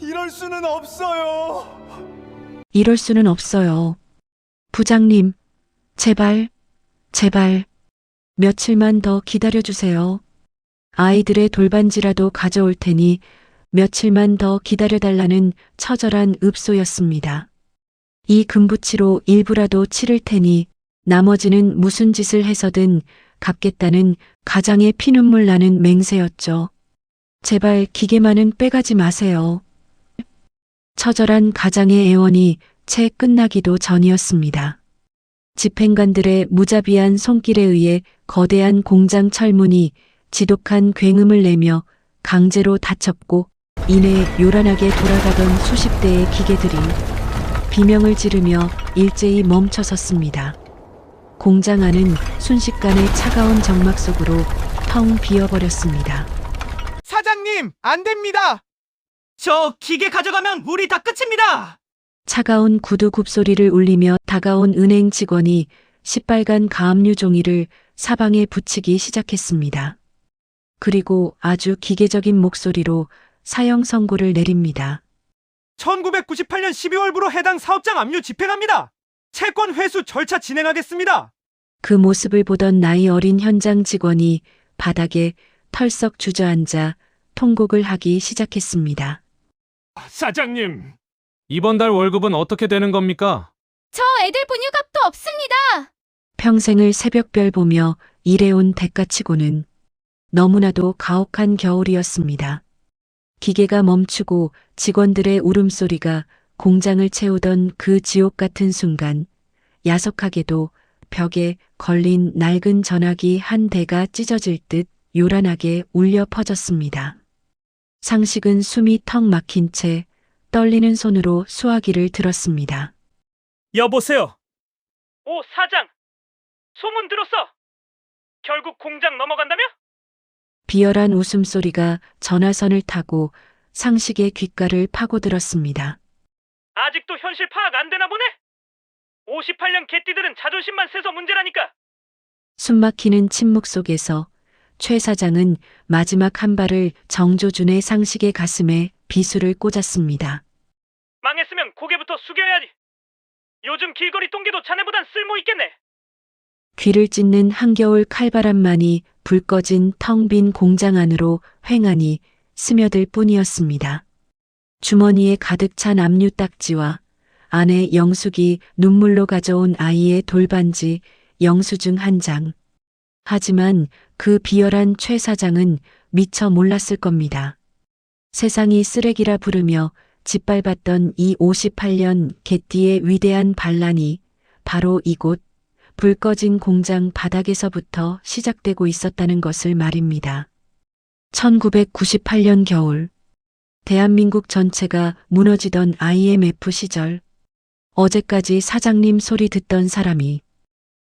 이럴 수는 없어요. 이럴 수는 없어요. 부장님, 제발, 제발, 며칠만 더 기다려주세요. 아이들의 돌반지라도 가져올 테니 며칠만 더 기다려달라는 처절한 읍소였습니다. 이 금부치로 일부라도 치를 테니 나머지는 무슨 짓을 해서든 갚겠다는 가장의 피눈물 나는 맹세였죠. 제발 기계만은 빼가지 마세요. 처절한 가장의 애원이 채 끝나기도 전이었습니다. 집행관들의 무자비한 손길에 의해 거대한 공장 철문이 지독한 굉음을 내며 강제로 닫혔고 이내 요란하게 돌아가던 수십 대의 기계들이 비명을 지르며 일제히 멈춰섰습니다. 공장 안은 순식간에 차가운 정막 속으로 텅 비어버렸습니다. 사장님, 안 됩니다. 저 기계 가져가면 우리 다 끝입니다. 차가운 구두 굽소리를 울리며 다가온 은행 직원이 시빨간 가압류 종이를 사방에 붙이기 시작했습니다. 그리고 아주 기계적인 목소리로 사형 선고를 내립니다. 1998년 12월부로 해당 사업장 압류 집행합니다. 채권 회수 절차 진행하겠습니다. 그 모습을 보던 나이 어린 현장 직원이 바닥에 털썩 주저앉아 통곡을 하기 시작했습니다. 사장님, 이번 달 월급은 어떻게 되는 겁니까? 저 애들 분유값도 없습니다. 평생을 새벽별 보며 일해온 대가치고는 너무나도 가혹한 겨울이었습니다. 기계가 멈추고 직원들의 울음소리가 공장을 채우던 그 지옥 같은 순간 야속하게도 벽에 걸린 낡은 전화기 한 대가 찢어질 듯 요란하게 울려 퍼졌습니다. 상식은 숨이 턱 막힌 채 떨리는 손으로 수화기를 들었습니다. 여보세요. 오, 사장. 소문 들었어. 결국 공장 넘어간다며? 비열한 웃음소리가 전화선을 타고 상식의 귓가를 파고들었습니다. 아직도 현실 파악 안 되나 보네? 58년 개띠들은 자존심만 세서 문제라니까. 숨막히는 침묵 속에서 최 사장은 마지막 한 발을 정조준의 상식의 가슴에 비수를 꽂았습니다. 망했으면 고개부터 숙여야지. 요즘 길거리 똥개도 자네보단 쓸모 있겠네. 귀를 찢는 한겨울 칼바람만이 불 꺼진 텅 빈 공장 안으로 휑하니 스며들 뿐이었습니다. 주머니에 가득 찬 압류 딱지와 아내 영숙이 눈물로 가져온 아이의 돌반지 영수증 한 장. 하지만 그 비열한 최 사장은 미처 몰랐을 겁니다. 세상이 쓰레기라 부르며 짓밟았던 이 58년 개띠의 위대한 반란이 바로 이곳 불 꺼진 공장 바닥에서부터 시작되고 있었다는 것을 말입니다. 1998년 겨울, 대한민국 전체가 무너지던 IMF 시절, 어제까지 사장님 소리 듣던 사람이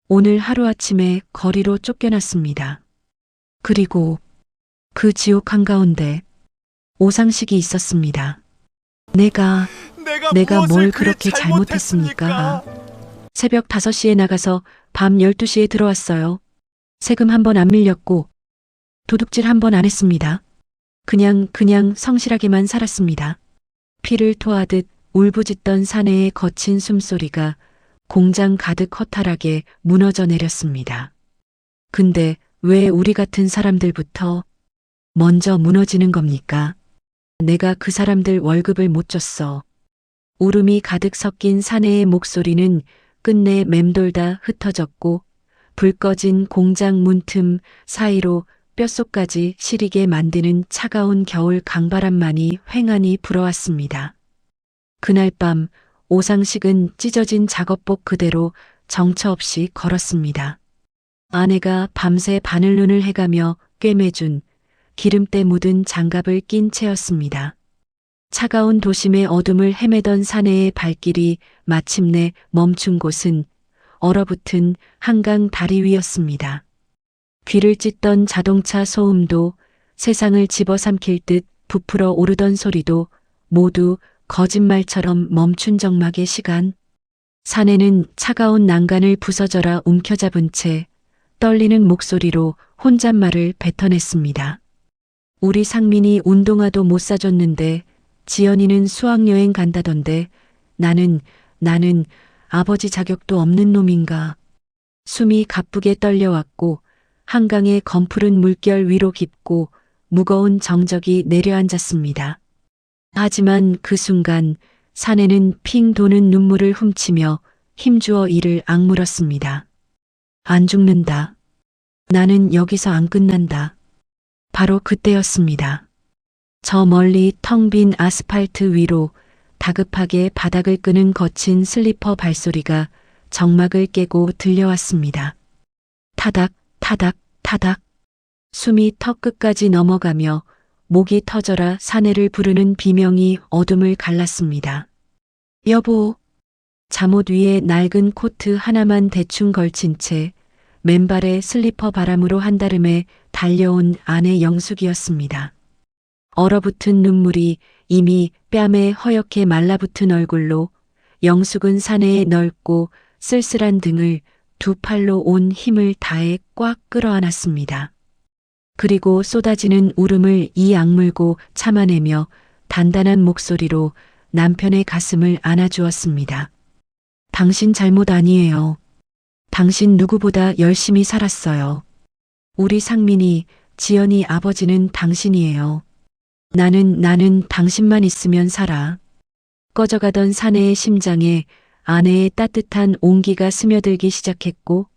오늘 하루아침에 거리로 쫓겨났습니다. 그리고 그 지옥 한가운데 오상식이 있었습니다. 내가 뭘 무엇을 그렇게 잘못했습니까? 새벽 5시에 나가서 밤 12시에 들어왔어요. 세금 한 번 안 밀렸고 도둑질 한 번 안 했습니다. 그냥 성실하게만 살았습니다. 피를 토하듯 울부짖던 사내의 거친 숨소리가 공장 가득 허탈하게 무너져 내렸습니다. 근데 왜 우리 같은 사람들부터 먼저 무너지는 겁니까? 내가 그 사람들 월급을 못 줬어. 울음이 가득 섞인 사내의 목소리는 끝내 맴돌다 흩어졌고 불 꺼진 공장 문틈 사이로 뼛속까지 시리게 만드는 차가운 겨울 강바람만이 휑하니 불어왔습니다. 그날 밤 오상식은 찢어진 작업복 그대로 정처 없이 걸었습니다. 아내가 밤새 바늘눈을 해가며 꿰매준 기름때 묻은 장갑을 낀 채였습니다. 차가운 도심의 어둠을 헤매던 사내의 발길이 마침내 멈춘 곳은 얼어붙은 한강 다리 위였습니다. 귀를 찢던 자동차 소음도 세상을 집어삼킬 듯 부풀어 오르던 소리도 모두 거짓말처럼 멈춘 정막의 시간. 사내는 차가운 난간을 부서져라 움켜잡은 채 떨리는 목소리로 혼잣말을 뱉어냈습니다. 우리 상민이 운동화도 못 사줬는데 지연이는 수학여행 간다던데 나는 아버지 자격도 없는 놈인가. 숨이 가쁘게 떨려왔고 한강의 검푸른 물결 위로 깊고 무거운 정적이 내려앉았습니다. 하지만 그 순간 사내는 핑 도는 눈물을 훔치며 힘주어 이를 악물었습니다. 안 죽는다. 나는 여기서 안 끝난다. 바로 그때였습니다. 저 멀리 텅 빈 아스팔트 위로 다급하게 바닥을 끄는 거친 슬리퍼 발소리가 정막을 깨고 들려왔습니다. 타닥, 타닥, 타닥. 숨이 턱 끝까지 넘어가며 목이 터져라 사내를 부르는 비명이 어둠을 갈랐습니다. 여보. 잠옷 위에 낡은 코트 하나만 대충 걸친 채 맨발에 슬리퍼 바람으로 한달음에 달려온 아내 영숙이었습니다. 얼어붙은 눈물이 이미 뺨에 허옇게 말라붙은 얼굴로 영숙은 사내의 넓고 쓸쓸한 등을 두 팔로 온 힘을 다해 꽉 끌어안았습니다. 그리고 쏟아지는 울음을 이 악물고 참아내며 단단한 목소리로 남편의 가슴을 안아주었습니다. 당신 잘못 아니에요. 당신 누구보다 열심히 살았어요. 우리 상민이, 지연이 아버지는 당신이에요. 나는 당신만 있으면 살아. 꺼져가던 사내의 심장에 아내의 따뜻한 온기가 스며들기 시작했고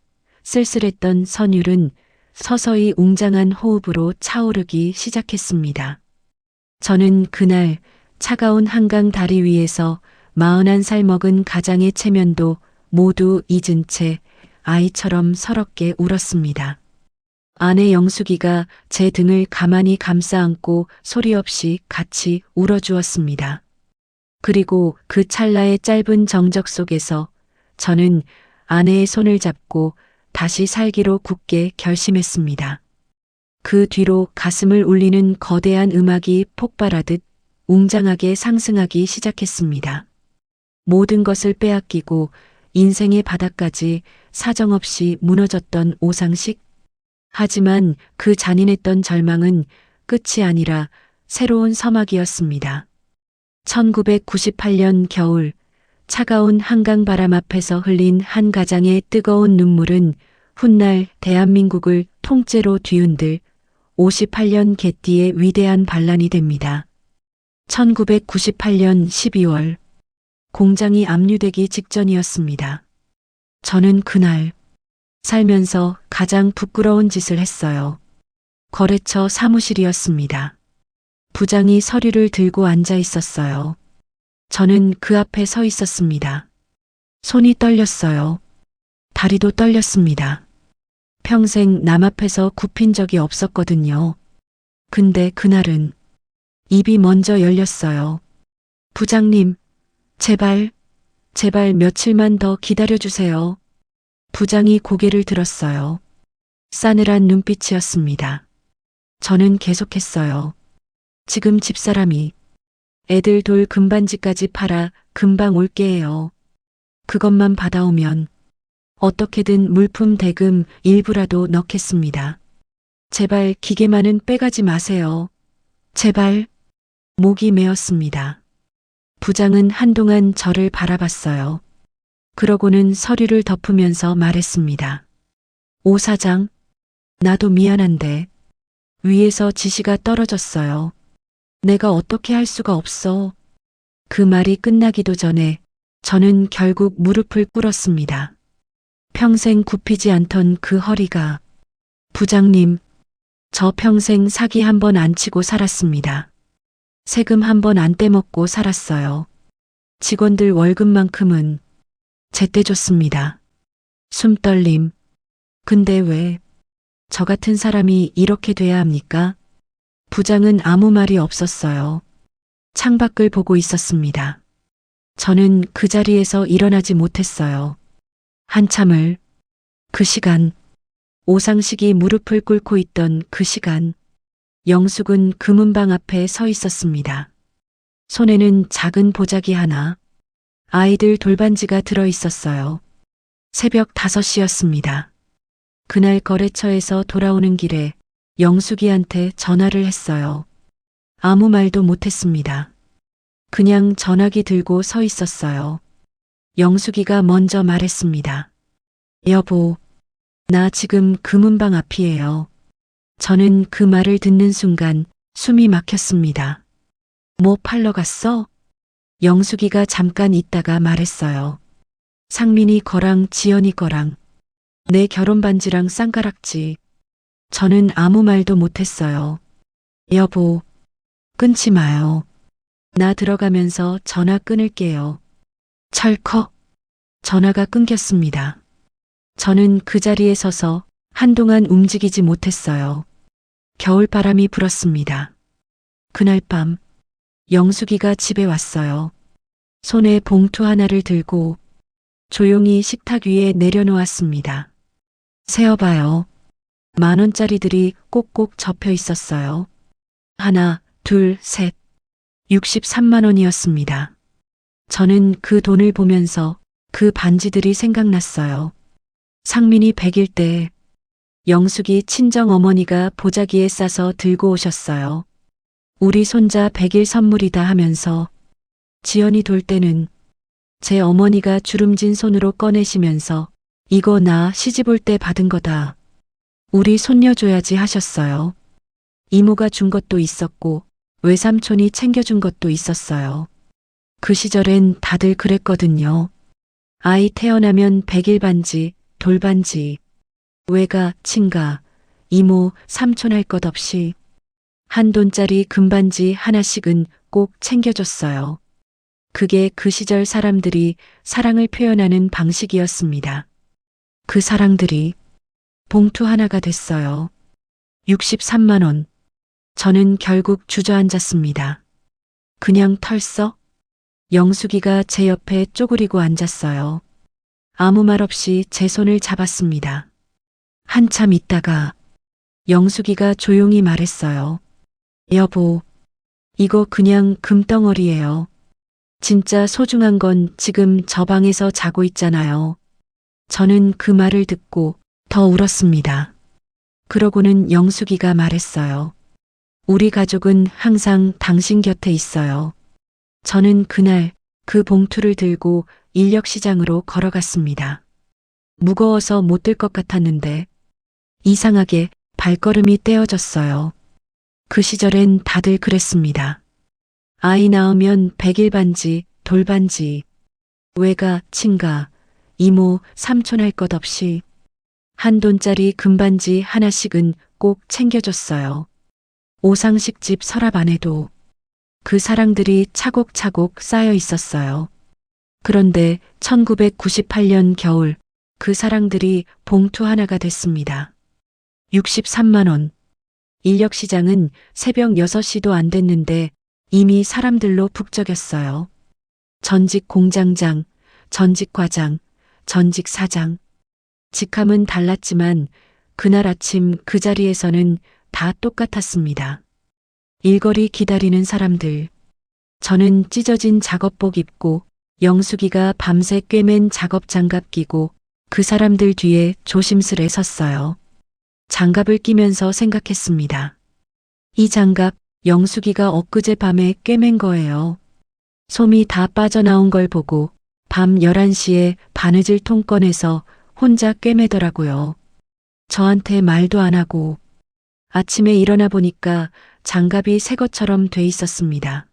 쓸쓸했던 선율은 서서히 웅장한 호흡으로 차오르기 시작했습니다. 저는 그날 차가운 한강 다리 위에서 41살 먹은 가장의 체면도 모두 잊은 채 아이처럼 서럽게 울었습니다. 아내 영숙이가 제 등을 가만히 감싸 안고 소리 없이 같이 울어주었습니다. 그리고 그 찰나의 짧은 정적 속에서 저는 아내의 손을 잡고 다시 살기로 굳게 결심했습니다. 그 뒤로 가슴을 울리는 거대한 음악이 폭발하듯 웅장하게 상승하기 시작했습니다. 모든 것을 빼앗기고 인생의 바닥까지 사정없이 무너졌던 오상식. 하지만 그 잔인했던 절망은 끝이 아니라 새로운 서막이었습니다. 1998년 겨울 차가운 한강 바람 앞에서 흘린 한 가장의 뜨거운 눈물은 훗날 대한민국을 통째로 뒤흔들 58년 개띠의 위대한 반란이 됩니다. 1998년 12월 공장이 압류되기 직전이었습니다. 저는 그날 살면서 가장 부끄러운 짓을 했어요. 거래처 사무실이었습니다. 부장이 서류를 들고 앉아 있었어요. 저는 그 앞에 서 있었습니다. 손이 떨렸어요. 다리도 떨렸습니다. 평생 남 앞에서 굽힌 적이 없었거든요. 근데 그날은 입이 먼저 열렸어요. 부장님, 제발 며칠만 더 기다려주세요. 부장이 고개를 들었어요. 싸늘한 눈빛이었습니다. 저는 계속했어요. 지금 집사람이 애들 돌 금반지까지 팔아 금방 올게 해요. 그것만 받아오면 어떻게든 물품 대금 일부라도 넣겠습니다. 제발 기계만은 빼가지 마세요. 제발. 목이 메었습니다. 부장은 한동안 저를 바라봤어요. 그러고는 서류를 덮으면서 말했습니다. 오 사장, 나도 미안한데 위에서 지시가 떨어졌어요. 내가 어떻게 할 수가 없어. 그 말이 끝나기도 전에 저는 결국 무릎을 꿇었습니다. 평생 굽히지 않던 그 허리가. 부장님, 저 평생 사기 한 번 안 치고 살았습니다. 세금 한 번 안 떼먹고 살았어요. 직원들 월급만큼은 제때 줬습니다. 숨떨림. 근데 왜 저 같은 사람이 이렇게 돼야 합니까? 부장은 아무 말이 없었어요. 창밖을 보고 있었습니다. 저는 그 자리에서 일어나지 못했어요. 한참을. 그 시간. 오상식이 무릎을 꿇고 있던 그 시간. 영숙은 그 문방 앞에 서 있었습니다. 손에는 작은 보자기 하나. 아이들 돌반지가 들어 있었어요. 새벽 5시였습니다. 그날 거래처에서 돌아오는 길에 영숙이한테 전화를 했어요. 아무 말도 못했습니다. 그냥 전화기 들고 서 있었어요. 영숙이가 먼저 말했습니다. 여보, 나 지금 금은방 앞이에요. 저는 그 말을 듣는 순간 숨이 막혔습니다. 뭐 팔러 갔어? 영숙이가 잠깐 있다가 말했어요. 상민이 거랑 지연이 거랑 내 결혼 반지랑 쌍가락지. 저는 아무 말도 못했어요. 여보, 끊지 마요. 나 들어가면서 전화 끊을게요. 철컥. 전화가 끊겼습니다. 저는 그 자리에 서서 한동안 움직이지 못했어요. 겨울바람이 불었습니다. 그날 밤 영숙이가 집에 왔어요. 손에 봉투 하나를 들고 조용히 식탁 위에 내려놓았습니다. 세어봐요. 10,000원짜리들이 꼭꼭 접혀 있었어요. 하나, 둘, 셋. 63만 원이었습니다. 저는 그 돈을 보면서 그 반지들이 생각났어요. 상민이 100일 때 영숙이 친정 어머니가 보자기에 싸서 들고 오셨어요. 우리 손자 100일 선물이다 하면서 지연이 돌 때는 제 어머니가 주름진 손으로 꺼내시면서 이거 나 시집 올 때 받은 거다. 우리 손녀 줘야지 하셨어요. 이모가 준 것도 있었고 외삼촌이 챙겨준 것도 있었어요. 그 시절엔 다들 그랬거든요. 아이 태어나면 100일 반지, 돌반지, 외가, 친가, 이모, 삼촌 할 것 없이 한 돈짜리 금반지 하나씩은 꼭 챙겨줬어요. 그게 그 시절 사람들이 사랑을 표현하는 방식이었습니다. 그 사랑들이 봉투 하나가 됐어요. 63만 원. 저는 결국 주저앉았습니다. 그냥 털썩? 영숙이가 제 옆에 쪼그리고 앉았어요. 아무 말 없이 제 손을 잡았습니다. 한참 있다가 영숙이가 조용히 말했어요. 여보, 이거 그냥 금덩어리예요. 진짜 소중한 건 지금 저 방에서 자고 있잖아요. 저는 그 말을 듣고 더 울었습니다. 그러고는 영숙이가 말했어요. 우리 가족은 항상 당신 곁에 있어요. 저는 그날 그 봉투를 들고 인력시장으로 걸어갔습니다. 무거워서 못 들 것 같았는데 이상하게 발걸음이 떼어졌어요. 그 시절엔 다들 그랬습니다. 아이 낳으면 100일 반지, 돌반지, 외가, 친가, 이모, 삼촌 할 것 없이 한 돈짜리 금반지 하나씩은 꼭 챙겨줬어요. 오상식 집 서랍 안에도 그 사랑들이 차곡차곡 쌓여 있었어요. 그런데 1998년 겨울 그 사랑들이 봉투 하나가 됐습니다. 63만 원. 인력시장은 새벽 6시도 안 됐는데 이미 사람들로 북적였어요. 전직 공장장, 전직 과장, 전직 사장. 직함은 달랐지만 그날 아침 그 자리에서는 다 똑같았습니다. 일거리 기다리는 사람들. 저는 찢어진 작업복 입고 영숙이가 밤새 꿰맨 작업 장갑 끼고 그 사람들 뒤에 조심스레 섰어요. 장갑을 끼면서 생각했습니다. 이 장갑 영숙이가 엊그제 밤에 꿰맨 거예요. 솜이 다 빠져나온 걸 보고 밤 11시에 바느질 통 꺼내서 혼자 꿰매더라고요. 저한테 말도 안 하고 아침에 일어나 보니까 장갑이 새 것처럼 돼 있었습니다.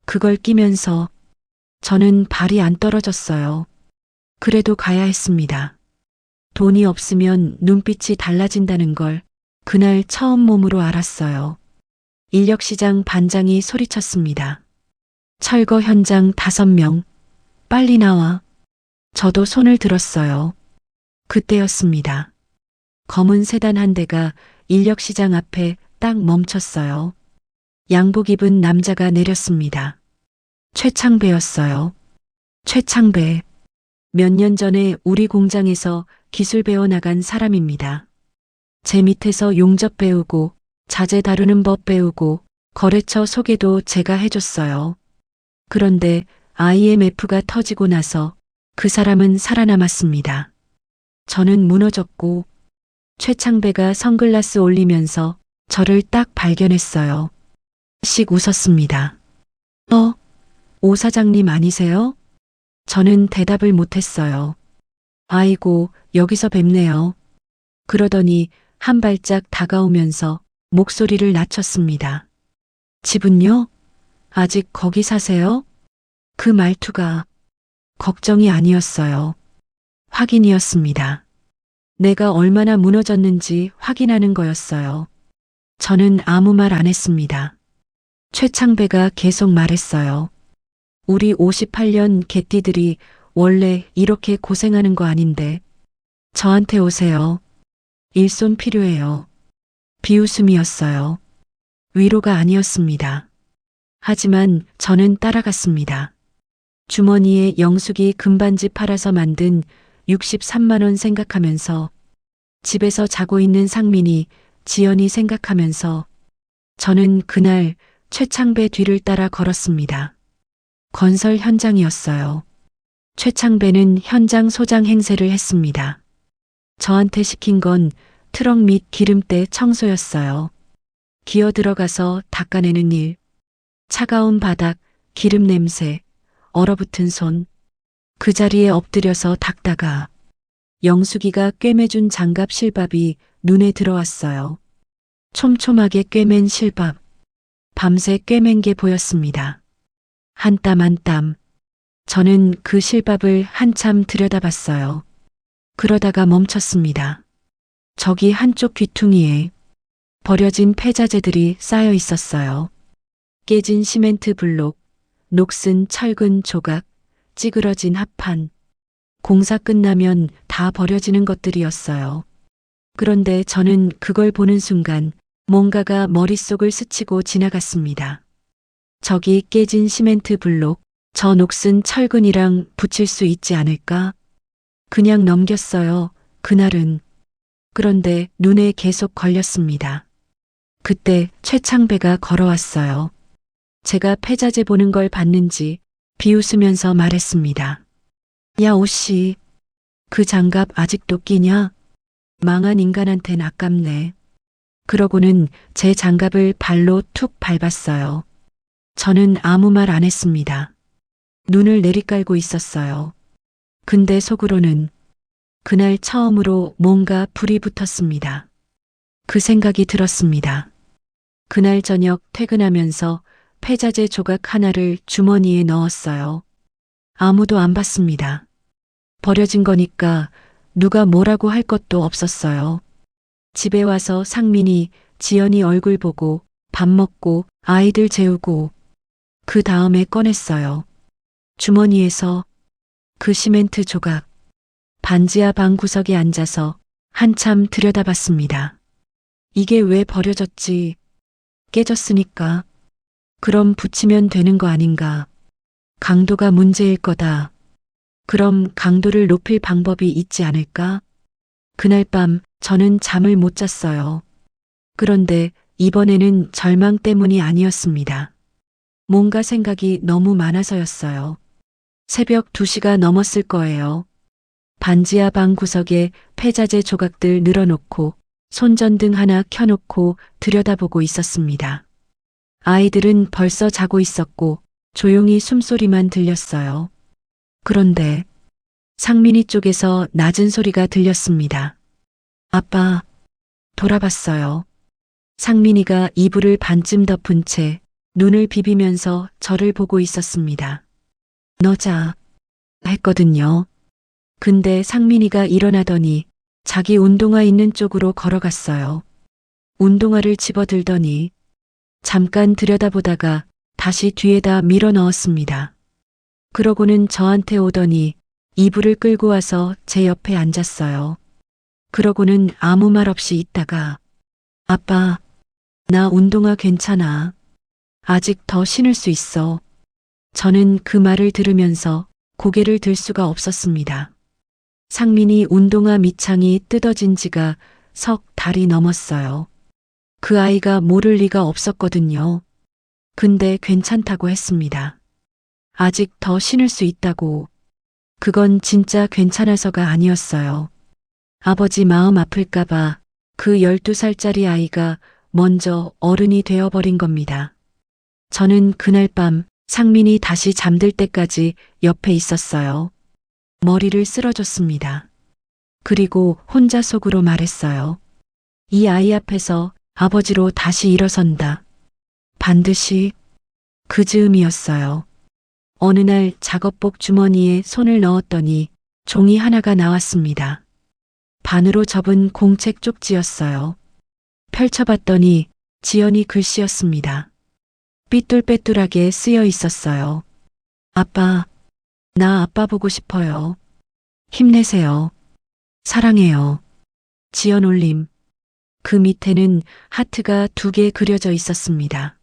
그걸 끼면서 저는 발이 안 떨어졌어요. 그래도 가야 했습니다. 돈이 없으면 눈빛이 달라진다는 걸 그날 처음 몸으로 알았어요. 인력시장 반장이 소리쳤습니다. 철거 현장 5명, 빨리 나와. 저도 손을 들었어요. 그때였습니다. 검은 세단 한 대가 인력시장 앞에 딱 멈췄어요. 양복 입은 남자가 내렸습니다. 최창배였어요. 최창배. 몇 년 전에 우리 공장에서 기술 배워 나간 사람입니다. 제 밑에서 용접 배우고 자재 다루는 법 배우고 거래처 소개도 제가 해줬어요. 그런데 IMF가 터지고 나서 그 사람은 살아남았습니다. 저는 무너졌고 최창배가 선글라스 올리면서 저를 딱 발견했어요. 씩 웃었습니다. 오 사장님 아니세요? 저는 대답을 못했어요. 아이고, 여기서 뵙네요. 그러더니 한 발짝 다가오면서 목소리를 낮췄습니다. 집은요? 아직 거기 사세요? 그 말투가 걱정이 아니었어요. 확인이었습니다. 내가 얼마나 무너졌는지 확인하는 거였어요. 저는 아무 말 안 했습니다. 최창배가 계속 말했어요. 우리 58년 개띠들이 원래 이렇게 고생하는 거 아닌데 저한테 오세요. 일손 필요해요. 비웃음이었어요. 위로가 아니었습니다. 하지만 저는 따라갔습니다. 주머니에 영숙이 금반지 팔아서 만든 63만 원 생각하면서 집에서 자고 있는 상민이 지연이 생각하면서 저는 그날 최창배 뒤를 따라 걸었습니다. 건설 현장이었어요. 최창배는 현장 소장 행세를 했습니다. 저한테 시킨 건 트럭 및 기름때 청소였어요. 기어 들어가서 닦아내는 일, 차가운 바닥, 기름 냄새, 얼어붙은 손, 그 자리에 엎드려서 닦다가 영숙이가 꿰매준 장갑 실밥이 눈에 들어왔어요. 촘촘하게 꿰맨 실밥, 밤새 꿰맨 게 보였습니다. 한 땀 한 땀. 저는 그 실밥을 한참 들여다봤어요. 그러다가 멈췄습니다. 저기 한쪽 귀퉁이에 버려진 폐자재들이 쌓여 있었어요. 깨진 시멘트 블록, 녹슨 철근 조각, 찌그러진 합판. 공사 끝나면 다 버려지는 것들이었어요. 그런데 저는 그걸 보는 순간 뭔가가 머릿속을 스치고 지나갔습니다. 저기 깨진 시멘트 블록, 저 녹슨 철근이랑 붙일 수 있지 않을까? 그냥 넘겼어요. 그날은. 그런데 눈에 계속 걸렸습니다. 그때 최창배가 걸어왔어요. 제가 폐자재 보는 걸 봤는지 비웃으면서 말했습니다. 야, 오씨. 그 장갑 아직도 끼냐? 망한 인간한텐 아깝네. 그러고는 제 장갑을 발로 툭 밟았어요. 저는 아무 말 안 했습니다. 눈을 내리깔고 있었어요. 근데 속으로는 그날 처음으로 뭔가 불이 붙었습니다. 그 생각이 들었습니다. 그날 저녁 퇴근하면서 폐자재 조각 하나를 주머니에 넣었어요. 아무도 안 봤습니다. 버려진 거니까 누가 뭐라고 할 것도 없었어요. 집에 와서 상민이, 지연이 얼굴 보고 밥 먹고 아이들 재우고 그 다음에 꺼냈어요. 주머니에서 그 시멘트 조각. 반지하 방 구석에 앉아서 한참 들여다봤습니다. 이게 왜 버려졌지? 깨졌으니까. 그럼 붙이면 되는 거 아닌가? 강도가 문제일 거다. 그럼 강도를 높일 방법이 있지 않을까? 그날 밤 저는 잠을 못 잤어요. 그런데 이번에는 절망 때문이 아니었습니다. 뭔가 생각이 너무 많아서였어요. 새벽 2시가 넘었을 거예요. 반지하 방 구석에 폐자재 조각들 늘어놓고 손전등 하나 켜놓고 들여다보고 있었습니다. 아이들은 벌써 자고 있었고 조용히 숨소리만 들렸어요. 그런데 상민이 쪽에서 낮은 소리가 들렸습니다. 아빠, 돌아봤어요. 상민이가 이불을 반쯤 덮은 채 눈을 비비면서 저를 보고 있었습니다. 너 자, 했거든요. 근데 상민이가 일어나더니 자기 운동화 있는 쪽으로 걸어갔어요. 운동화를 집어들더니 잠깐 들여다보다가 다시 뒤에다 밀어 넣었습니다. 그러고는 저한테 오더니 이불을 끌고 와서 제 옆에 앉았어요. 그러고는 아무 말 없이 있다가 아빠, 나 운동화 괜찮아. 아직 더 신을 수 있어. 저는 그 말을 들으면서 고개를 들 수가 없었습니다. 상민이 운동화 밑창이 뜯어진 지가 석 달이 넘었어요. 그 아이가 모를 리가 없었거든요. 근데 괜찮다고 했습니다. 아직 더 신을 수 있다고. 그건 진짜 괜찮아서가 아니었어요. 아버지 마음 아플까봐 그 12살짜리 아이가 먼저 어른이 되어버린 겁니다. 저는 그날 밤 상민이 다시 잠들 때까지 옆에 있었어요. 머리를 쓸어줬습니다. 그리고 혼자 속으로 말했어요. 이 아이 앞에서 아버지로 다시 일어선다. 반드시. 그 즈음이었어요. 어느 날 작업복 주머니에 손을 넣었더니 종이 하나가 나왔습니다. 반으로 접은 공책 쪽지였어요. 펼쳐봤더니 지연이 글씨였습니다. 삐뚤빼뚤하게 쓰여 있었어요. 아빠, 나 아빠 보고 싶어요. 힘내세요. 사랑해요. 지연 올림. 그 밑에는 하트가 2개 그려져 있었습니다.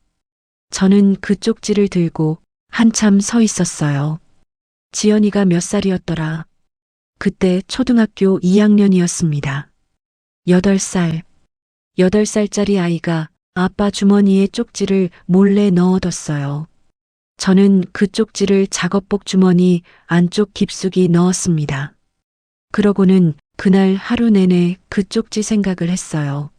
저는 그 쪽지를 들고 한참 서 있었어요. 지연이가 몇 살이었더라? 그때 초등학교 2학년이었습니다. 8살. 8살짜리 아이가 아빠 주머니에 쪽지를 몰래 넣어뒀어요. 저는 그 쪽지를 작업복 주머니 안쪽 깊숙이 넣었습니다. 그러고는 그날 하루 내내 그 쪽지 생각을 했어요.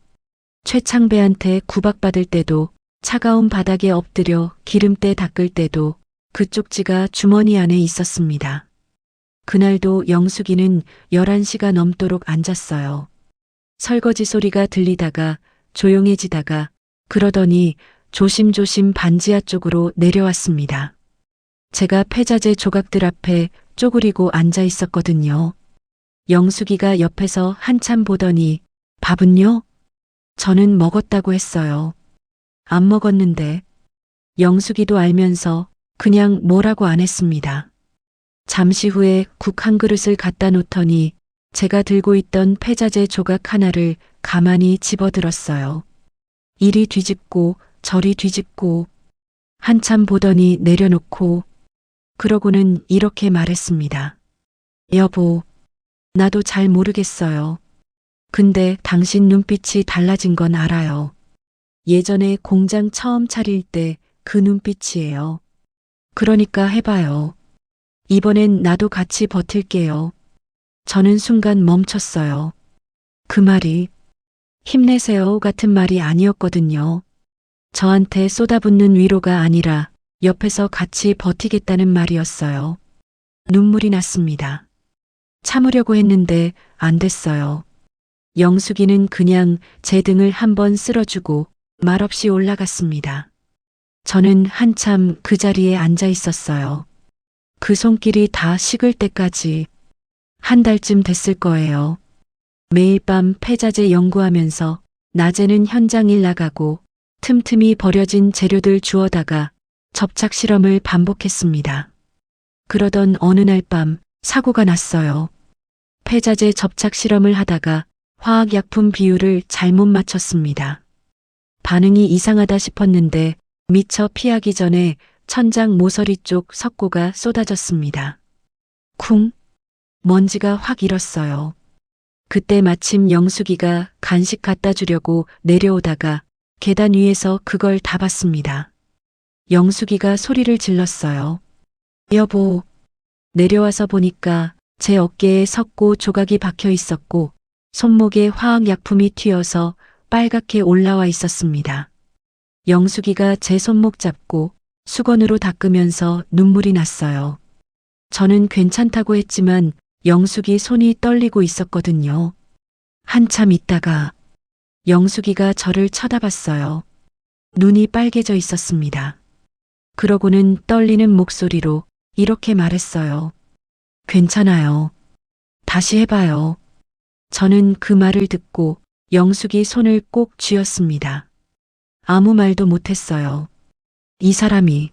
최창배한테 구박받을 때도, 차가운 바닥에 엎드려 기름때 닦을 때도 그 쪽지가 주머니 안에 있었습니다. 그날도 영숙이는 11시가 넘도록 앉았어요. 설거지 소리가 들리다가 조용해지다가 그러더니 조심조심 반지하 쪽으로 내려왔습니다. 제가 폐자재 조각들 앞에 쪼그리고 앉아 있었거든요. 영숙이가 옆에서 한참 보더니 밥은요? 저는 먹었다고 했어요. 안 먹었는데. 영숙이도 알면서 그냥 뭐라고 안 했습니다. 잠시 후에 국 한 그릇을 갖다 놓더니 제가 들고 있던 폐자재 조각 하나를 가만히 집어들었어요. 이리 뒤집고 저리 뒤집고 한참 보더니 내려놓고 그러고는 이렇게 말했습니다. 여보, 나도 잘 모르겠어요. 근데 당신 눈빛이 달라진 건 알아요. 예전에 공장 처음 차릴 때 그 눈빛이에요. 그러니까 해봐요. 이번엔 나도 같이 버틸게요. 저는 순간 멈췄어요. 그 말이 힘내세요 같은 말이 아니었거든요. 저한테 쏟아붓는 위로가 아니라 옆에서 같이 버티겠다는 말이었어요. 눈물이 났습니다. 참으려고 했는데 안 됐어요. 영숙이는 그냥 제 등을 한번 쓸어주고 말없이 올라갔습니다. 저는 한참 그 자리에 앉아 있었어요. 그 손길이 다 식을 때까지. 한 달쯤 됐을 거예요. 매일 밤 폐자재 연구하면서 낮에는 현장 일 나가고 틈틈이 버려진 재료들 주워다가 접착 실험을 반복했습니다. 그러던 어느 날 밤 사고가 났어요. 폐자재 접착 실험을 하다가 화학약품 비율을 잘못 맞췄습니다. 반응이 이상하다 싶었는데 미처 피하기 전에 천장 모서리 쪽 석고가 쏟아졌습니다. 쿵! 먼지가 확 일었어요. 그때 마침 영숙이가 간식 갖다 주려고 내려오다가 계단 위에서 그걸 다 봤습니다. 영숙이가 소리를 질렀어요. 여보, 내려와서 보니까 제 어깨에 석고 조각이 박혀 있었고 손목에 화학약품이 튀어서 빨갛게 올라와 있었습니다. 영숙이가 제 손목 잡고 수건으로 닦으면서 눈물이 났어요. 저는 괜찮다고 했지만 영숙이 손이 떨리고 있었거든요. 한참 있다가 영숙이가 저를 쳐다봤어요. 눈이 빨개져 있었습니다. 그러고는 떨리는 목소리로 이렇게 말했어요. 괜찮아요. 다시 해봐요. 저는 그 말을 듣고 영숙이 손을 꼭 쥐었습니다. 아무 말도 못했어요. 이 사람이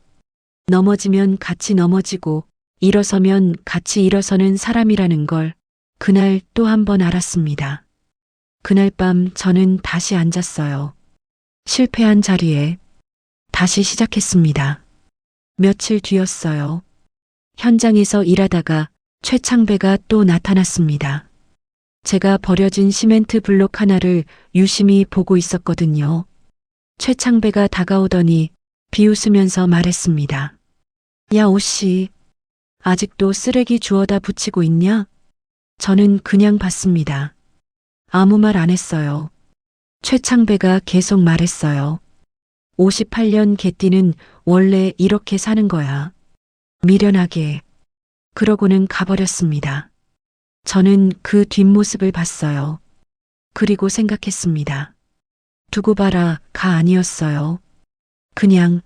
넘어지면 같이 넘어지고 일어서면 같이 일어서는 사람이라는 걸 그날 또 한 번 알았습니다. 그날 밤 저는 다시 앉았어요. 실패한 자리에 다시 시작했습니다. 며칠 뒤였어요. 현장에서 일하다가 최창배가 또 나타났습니다. 제가 버려진 시멘트 블록 하나를 유심히 보고 있었거든요. 최창배가 다가오더니 비웃으면서 말했습니다. 야, 오씨, 아직도 쓰레기 주워다 붙이고 있냐? 저는 그냥 봤습니다. 아무 말 안 했어요. 최창배가 계속 말했어요. 58년 개띠는 원래 이렇게 사는 거야. 미련하게. 그러고는 가버렸습니다. 저는 그 뒷모습을 봤어요. 그리고 생각했습니다. 두고 봐라가 아니었어요. 그냥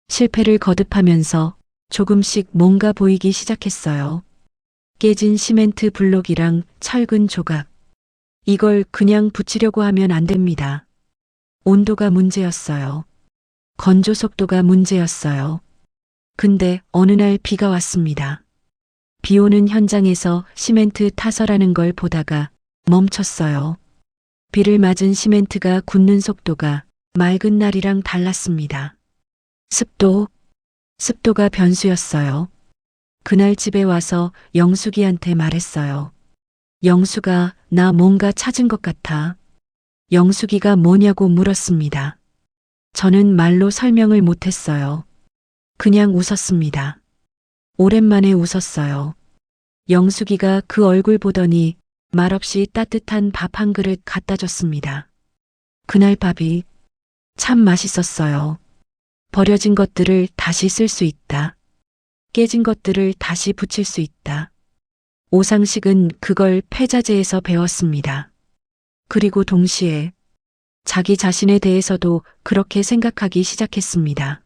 실패를 거듭하면서 조금씩 뭔가 보이기 시작했어요. 깨진 시멘트 블록이랑 철근 조각. 이걸 그냥 붙이려고 하면 안 됩니다. 온도가 문제였어요. 건조 속도가 문제였어요. 근데 어느 날 비가 왔습니다. 비 오는 현장에서 시멘트 타설하는 걸 보다가 멈췄어요. 비를 맞은 시멘트가 굳는 속도가 맑은 날이랑 달랐습니다. 습도가 변수였어요. 그날 집에 와서 영숙이한테 말했어요. 영숙아, 나 뭔가 찾은 것 같아. 영숙이가 뭐냐고 물었습니다. 저는 말로 설명을 못했어요. 그냥 웃었습니다. 오랜만에 웃었어요. 영숙이가 그 얼굴 보더니 말없이 따뜻한 밥 한 그릇 갖다 줬습니다. 그날 밥이 참 맛있었어요. 버려진 것들을 다시 쓸 수 있다. 깨진 것들을 다시 붙일 수 있다. 오상식은 그걸 패자제에서 배웠습니다. 그리고 동시에 자기 자신에 대해서도 그렇게 생각하기 시작했습니다.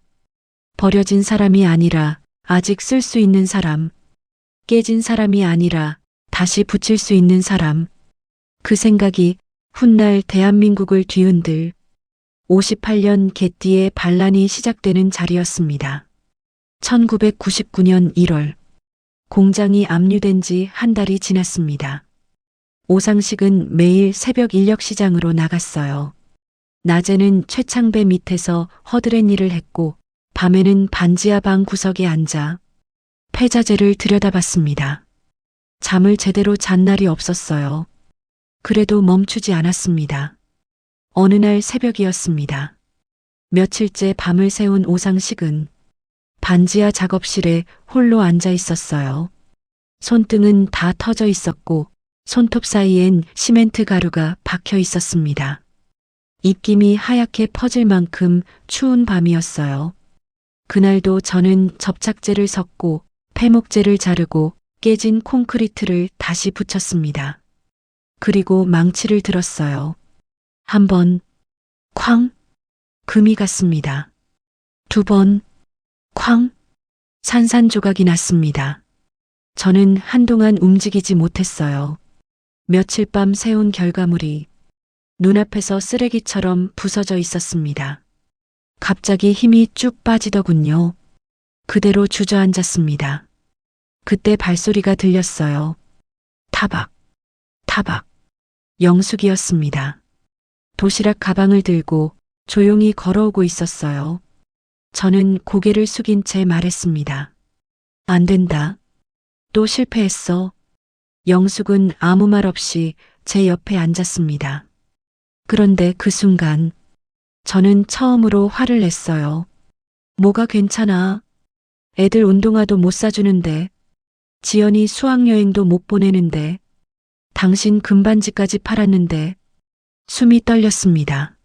버려진 사람이 아니라 아직 쓸 수 있는 사람, 깨진 사람이 아니라 다시 붙일 수 있는 사람. 그 생각이 훗날 대한민국을 뒤흔들 58년 개띠의 반란이 시작되는 자리였습니다. 1999년 1월 공장이 압류된 지 한 달이 지났습니다. 오상식은 매일 새벽 인력시장으로 나갔어요. 낮에는 최창배 밑에서 허드렛 일을 했고 밤에는 반지하 방 구석에 앉아 패자재를 들여다봤습니다. 잠을 제대로 잔 날이 없었어요. 그래도 멈추지 않았습니다. 어느 날 새벽이었습니다. 며칠째 밤을 새운 오상식은 반지하 작업실에 홀로 앉아 있었어요. 손등은 다 터져 있었고 손톱 사이엔 시멘트 가루가 박혀 있었습니다. 입김이 하얗게 퍼질 만큼 추운 밤이었어요. 그날도 저는 접착제를 섞고 폐목재를 자르고 깨진 콘크리트를 다시 붙였습니다. 그리고 망치를 들었어요. 한 번, 쾅, 금이 갔습니다. 두 번, 쾅, 산산조각이 났습니다. 저는 한동안 움직이지 못했어요. 며칠 밤 세운 결과물이 눈앞에서 쓰레기처럼 부서져 있었습니다. 갑자기 힘이 쭉 빠지더군요. 그대로 주저앉았습니다. 그때 발소리가 들렸어요. 타박, 타박. 영숙이었습니다. 도시락 가방을 들고 조용히 걸어오고 있었어요. 저는 고개를 숙인 채 말했습니다. 안 된다. 또 실패했어. 영숙은 아무 말 없이 제 옆에 앉았습니다. 그런데 그 순간 저는 처음으로 화를 냈어요. 뭐가 괜찮아. 애들 운동화도 못 사주는데, 지연이 수학여행도 못 보내는데, 당신 금반지까지 팔았는데, 숨이 떨렸습니다.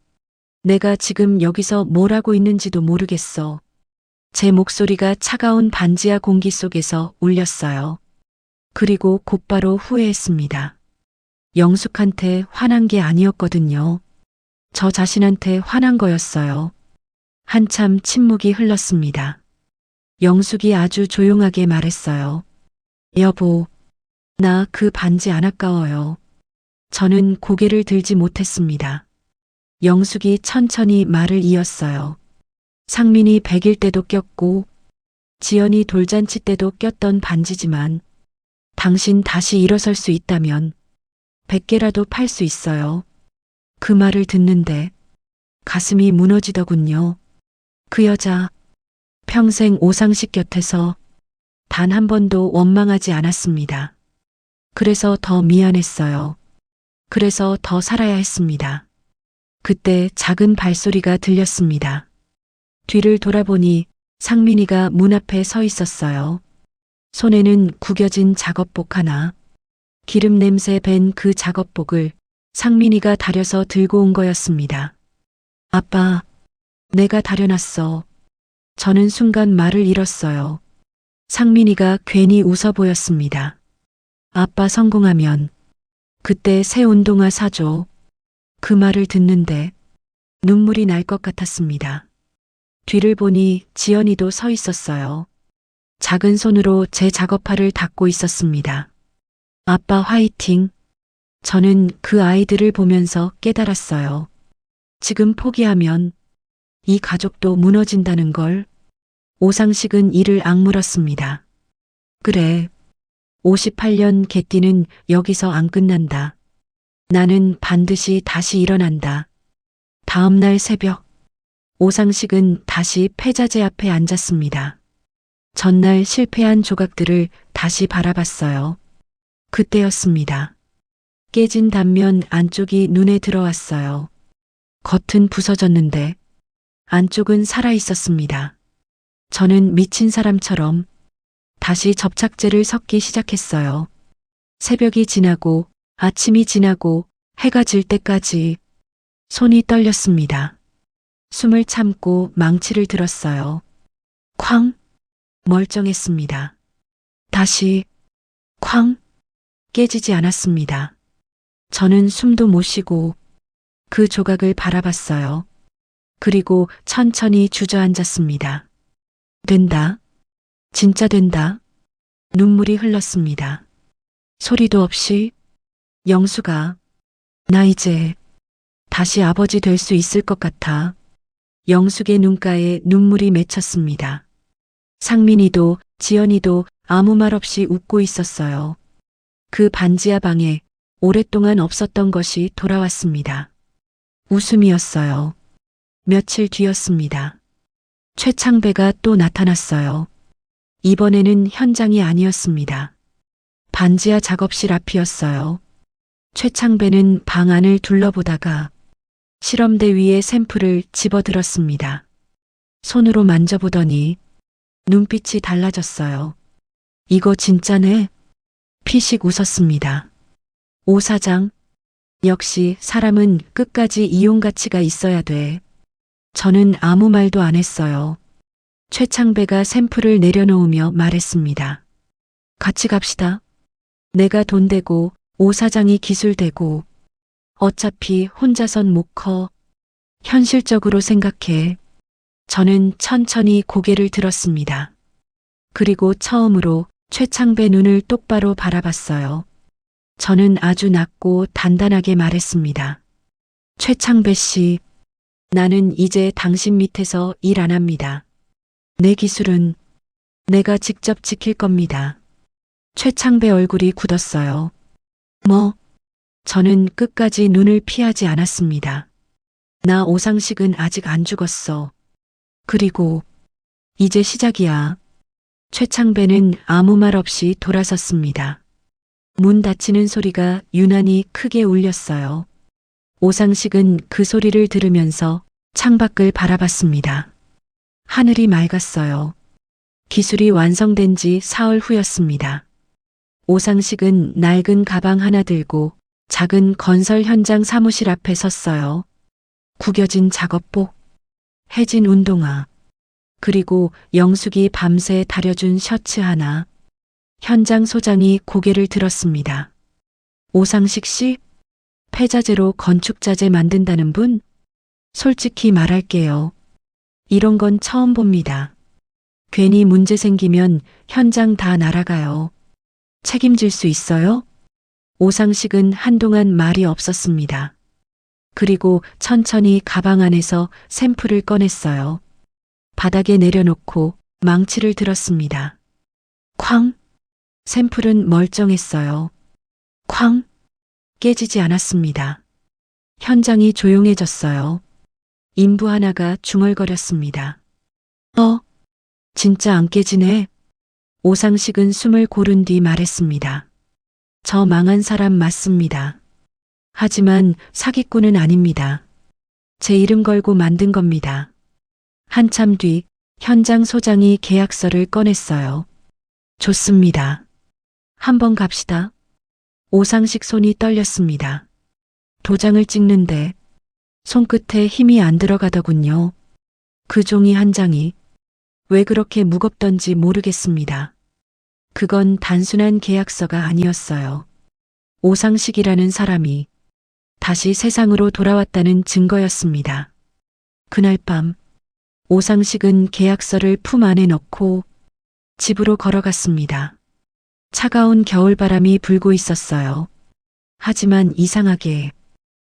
내가 지금 여기서 뭘 하고 있는지도 모르겠어. 제 목소리가 차가운 반지하 공기 속에서 울렸어요. 그리고 곧바로 후회했습니다. 영숙한테 화난 게 아니었거든요. 저 자신한테 화난 거였어요. 한참 침묵이 흘렀습니다. 영숙이 아주 조용하게 말했어요. 여보, 나 그 반지 안 아까워요. 저는 고개를 들지 못했습니다. 영숙이 천천히 말을 이었어요. 상민이 100일 때도 꼈고 지연이 돌잔치 때도 꼈던 반지지만 당신 다시 일어설 수 있다면 100개라도 팔 수 있어요. 그 말을 듣는데 가슴이 무너지더군요. 그 여자 평생 오상식 곁에서 단 한 번도 원망하지 않았습니다. 그래서 더 미안했어요. 그래서 더 살아야 했습니다. 그때 작은 발소리가 들렸습니다. 뒤를 돌아보니 상민이가 문 앞에 서 있었어요. 손에는 구겨진 작업복 하나. 기름 냄새 밴 그 작업복을 상민이가 다려서 들고 온 거였습니다. 아빠, 내가 다려놨어. 저는 순간 말을 잃었어요. 상민이가 괜히 웃어 보였습니다. 아빠 성공하면 그때 새 운동화 사줘. 그 말을 듣는데 눈물이 날 것 같았습니다. 뒤를 보니 지연이도 서 있었어요. 작은 손으로 제 작업화를 닦고 있었습니다. 아빠 화이팅. 저는 그 아이들을 보면서 깨달았어요. 지금 포기하면 이 가족도 무너진다는 걸. 오상식은 이를 악물었습니다. 그래. 58년 개띠는 여기서 안 끝난다. 나는 반드시 다시 일어난다. 다음 날 새벽, 오상식은 다시 폐자재 앞에 앉았습니다. 전날 실패한 조각들을 다시 바라봤어요. 그때였습니다. 깨진 단면 안쪽이 눈에 들어왔어요. 겉은 부서졌는데 안쪽은 살아 있었습니다. 저는 미친 사람처럼 다시 접착제를 섞기 시작했어요. 새벽이 지나고 아침이 지나고 해가 질 때까지 손이 떨렸습니다. 숨을 참고 망치를 들었어요. 쾅! 멀쩡했습니다. 다시 쾅! 깨지지 않았습니다. 저는 숨도 못 쉬고 그 조각을 바라봤어요. 그리고 천천히 주저앉았습니다. 된다. 진짜 된다. 눈물이 흘렀습니다. 소리도 없이 영수가 나 이제 다시 아버지 될 수 있을 것 같아. 영숙의 눈가에 눈물이 맺혔습니다. 상민이도 지연이도 아무 말 없이 웃고 있었어요. 그 반지하 방에 오랫동안 없었던 것이 돌아왔습니다. 웃음이었어요. 며칠 뒤였습니다. 최창배가 또 나타났어요. 이번에는 현장이 아니었습니다. 반지하 작업실 앞이었어요. 최창배는 방 안을 둘러보다가 실험대 위에 샘플을 집어들었습니다. 손으로 만져보더니 눈빛이 달라졌어요. 이거 진짜네? 피식 웃었습니다. 오 사장, 역시 사람은 끝까지 이용 가치가 있어야 돼. 저는 아무 말도 안 했어요. 최창배가 샘플을 내려놓으며 말했습니다. 같이 갑시다. 내가 돈 대고 오 사장이 기술 대고 어차피 혼자선 못 커. 현실적으로 생각해. 저는 천천히 고개를 들었습니다. 그리고 처음으로 최창배 눈을 똑바로 바라봤어요. 저는 아주 낮고 단단하게 말했습니다. 최창배 씨, 나는 이제 당신 밑에서 일 안 합니다. 내 기술은 내가 직접 지킬 겁니다. 최창배 얼굴이 굳었어요. 뭐? 저는 끝까지 눈을 피하지 않았습니다. 나 오상식은 아직 안 죽었어. 그리고 이제 시작이야. 최창배는 아무 말 없이 돌아섰습니다. 문 닫히는 소리가 유난히 크게 울렸어요. 오상식은 그 소리를 들으면서 창밖을 바라봤습니다. 하늘이 맑았어요. 기술이 완성된 지 사흘 후였습니다. 오상식은 낡은 가방 하나 들고 작은 건설 현장 사무실 앞에 섰어요. 구겨진 작업복, 해진 운동화, 그리고 영숙이 밤새 다려준 셔츠 하나. 현장 소장이 고개를 들었습니다. 오상식 씨? 폐자재로 건축자재 만든다는 분? 솔직히 말할게요. 이런 건 처음 봅니다. 괜히 문제 생기면 현장 다 날아가요. 책임질 수 있어요? 오상식은 한동안 말이 없었습니다. 그리고 천천히 가방 안에서 샘플을 꺼냈어요. 바닥에 내려놓고 망치를 들었습니다. 쾅! 샘플은 멀쩡했어요. 쾅! 깨지지 않았습니다. 현장이 조용해졌어요. 인부 하나가 중얼거렸습니다. 진짜 안 깨지네. 오상식은 숨을 고른 뒤 말했습니다. 저 망한 사람 맞습니다. 하지만 사기꾼은 아닙니다. 제 이름 걸고 만든 겁니다. 한참 뒤 현장 소장이 계약서를 꺼냈어요. 좋습니다. 한번 갑시다. 오상식 손이 떨렸습니다. 도장을 찍는데 손끝에 힘이 안 들어가더군요. 그 종이 한 장이 왜 그렇게 무겁던지 모르겠습니다. 그건 단순한 계약서가 아니었어요. 오상식이라는 사람이 다시 세상으로 돌아왔다는 증거였습니다. 그날 밤 오상식은 계약서를 품 안에 넣고 집으로 걸어갔습니다. 차가운 겨울바람이 불고 있었어요. 하지만 이상하게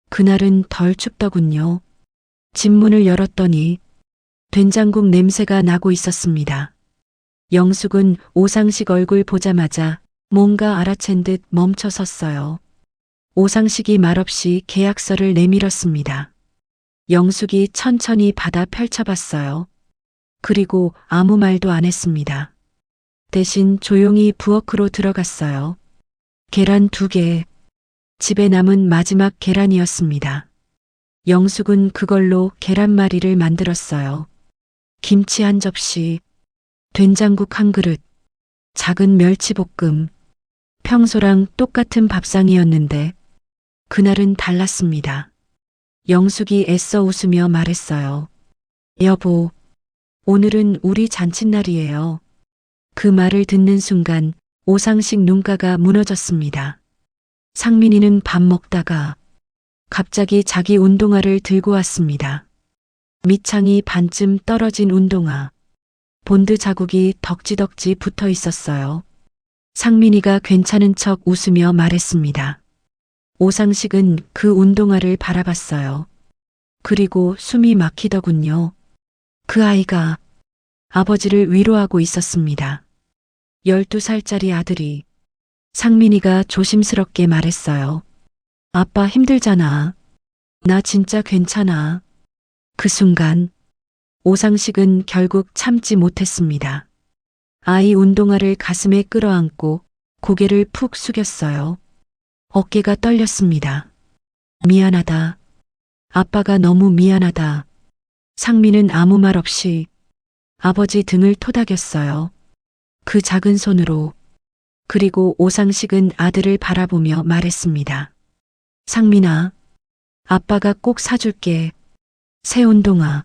그날은 덜 춥더군요. 집 문을 열었더니 된장국 냄새가 나고 있었습니다. 영숙은 오상식 얼굴 보자마자 뭔가 알아챈 듯 멈춰 섰어요. 오상식이 말없이 계약서를 내밀었습니다. 영숙이 천천히 받아 펼쳐봤어요. 그리고 아무 말도 안 했습니다. 대신 조용히 부엌으로 들어갔어요. 계란 2개. 집에 남은 마지막 계란이었습니다. 영숙은 그걸로 계란말이를 만들었어요. 김치 한 접시, 된장국 한 그릇, 작은 멸치볶음. 평소랑 똑같은 밥상이었는데 그날은 달랐습니다. 영숙이 애써 웃으며 말했어요. 여보, 오늘은 우리 잔칫날이에요. 그 말을 듣는 순간 오상식 눈가가 무너졌습니다. 상민이는 밥 먹다가 갑자기 자기 운동화를 들고 왔습니다. 밑창이 반쯤 떨어진 운동화. 본드 자국이 덕지덕지 붙어 있었어요. 상민이가 괜찮은 척 웃으며 말했습니다. 오상식은 그 운동화를 바라봤어요. 그리고 숨이 막히더군요. 그 아이가 아버지를 위로하고 있었습니다. 12살짜리 아들이. 상민이가 조심스럽게 말했어요. 아빠 힘들잖아. 나 진짜 괜찮아. 그 순간 오상식은 결국 참지 못했습니다. 아이 운동화를 가슴에 끌어안고 고개를 푹 숙였어요. 어깨가 떨렸습니다. 미안하다. 아빠가 너무 미안하다. 상민은 아무 말 없이 아버지 등을 토닥였어요. 그 작은 손으로. 그리고 오상식은 아들을 바라보며 말했습니다. 상민아, 아빠가 꼭 사줄게. 새 운동화.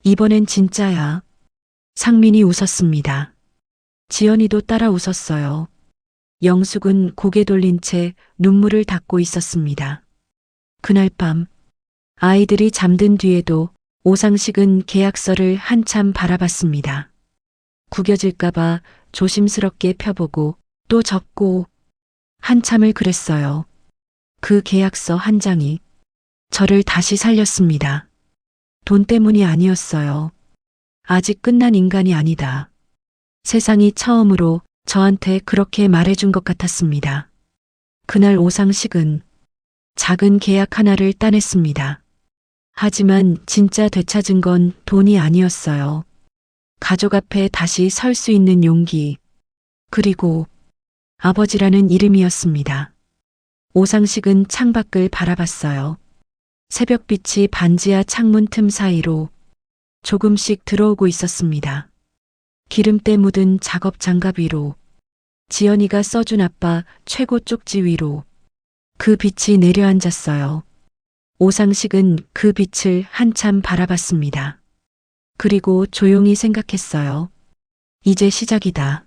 이번엔 진짜야. 상민이 웃었습니다. 지연이도 따라 웃었어요. 영숙은 고개 돌린 채 눈물을 닦고 있었습니다. 그날 밤 아이들이 잠든 뒤에도 오상식은 계약서를 한참 바라봤습니다. 구겨질까봐 조심스럽게 펴보고 또 접고 한참을 그랬어요. 그 계약서 한 장이 저를 다시 살렸습니다. 돈 때문이 아니었어요. 아직 끝난 인간이 아니다. 세상이 처음으로 저한테 그렇게 말해준 것 같았습니다. 그날 오상식은 작은 계약 하나를 따냈습니다. 하지만 진짜 되찾은 건 돈이 아니었어요. 가족 앞에 다시 설 수 있는 용기, 그리고 아버지라는 이름이었습니다. 오상식은 창밖을 바라봤어요. 새벽빛이 반지하 창문 틈 사이로 조금씩 들어오고 있었습니다. 기름때 묻은 작업 장갑 위로, 지연이가 써준 아빠 최고 쪽지 위로 그 빛이 내려앉았어요. 오상식은 그 빛을 한참 바라봤습니다. 그리고 조용히 생각했어요. 이제 시작이다.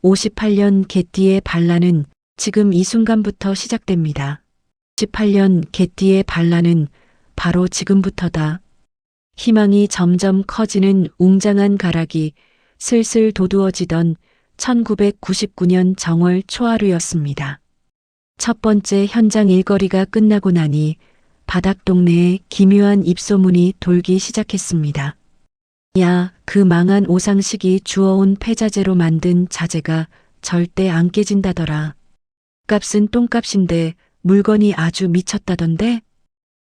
58년 개띠의 반란은 지금 이 순간부터 시작됩니다. 58년 개띠의 반란은 바로 지금부터다. 희망이 점점 커지는 웅장한 가락이 슬슬 돋우어지던 1999년 정월 초하루였습니다. 첫 번째 현장 일거리가 끝나고 나니 바닥 동네에 기묘한 입소문이 돌기 시작했습니다. 야, 그 망한 오상식이 주워온 폐자재로 만든 자재가 절대 안 깨진다더라. 값은 똥값인데 물건이 아주 미쳤다던데?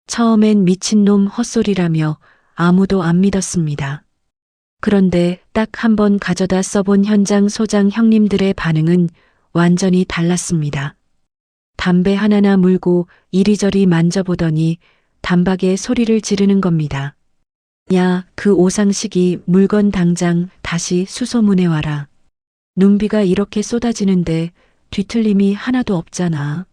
처음엔 미친놈 헛소리라며 아무도 안 믿었습니다. 그런데 딱 한 번 가져다 써본 현장 소장 형님들의 반응은 완전히 달랐습니다. 담배 하나나 물고 이리저리 만져보더니 단박에 소리를 지르는 겁니다. 야, 그 오상식이 물건 당장 다시 수소문에 와라. 눈비가 이렇게 쏟아지는데 뒤틀림이 하나도 없잖아.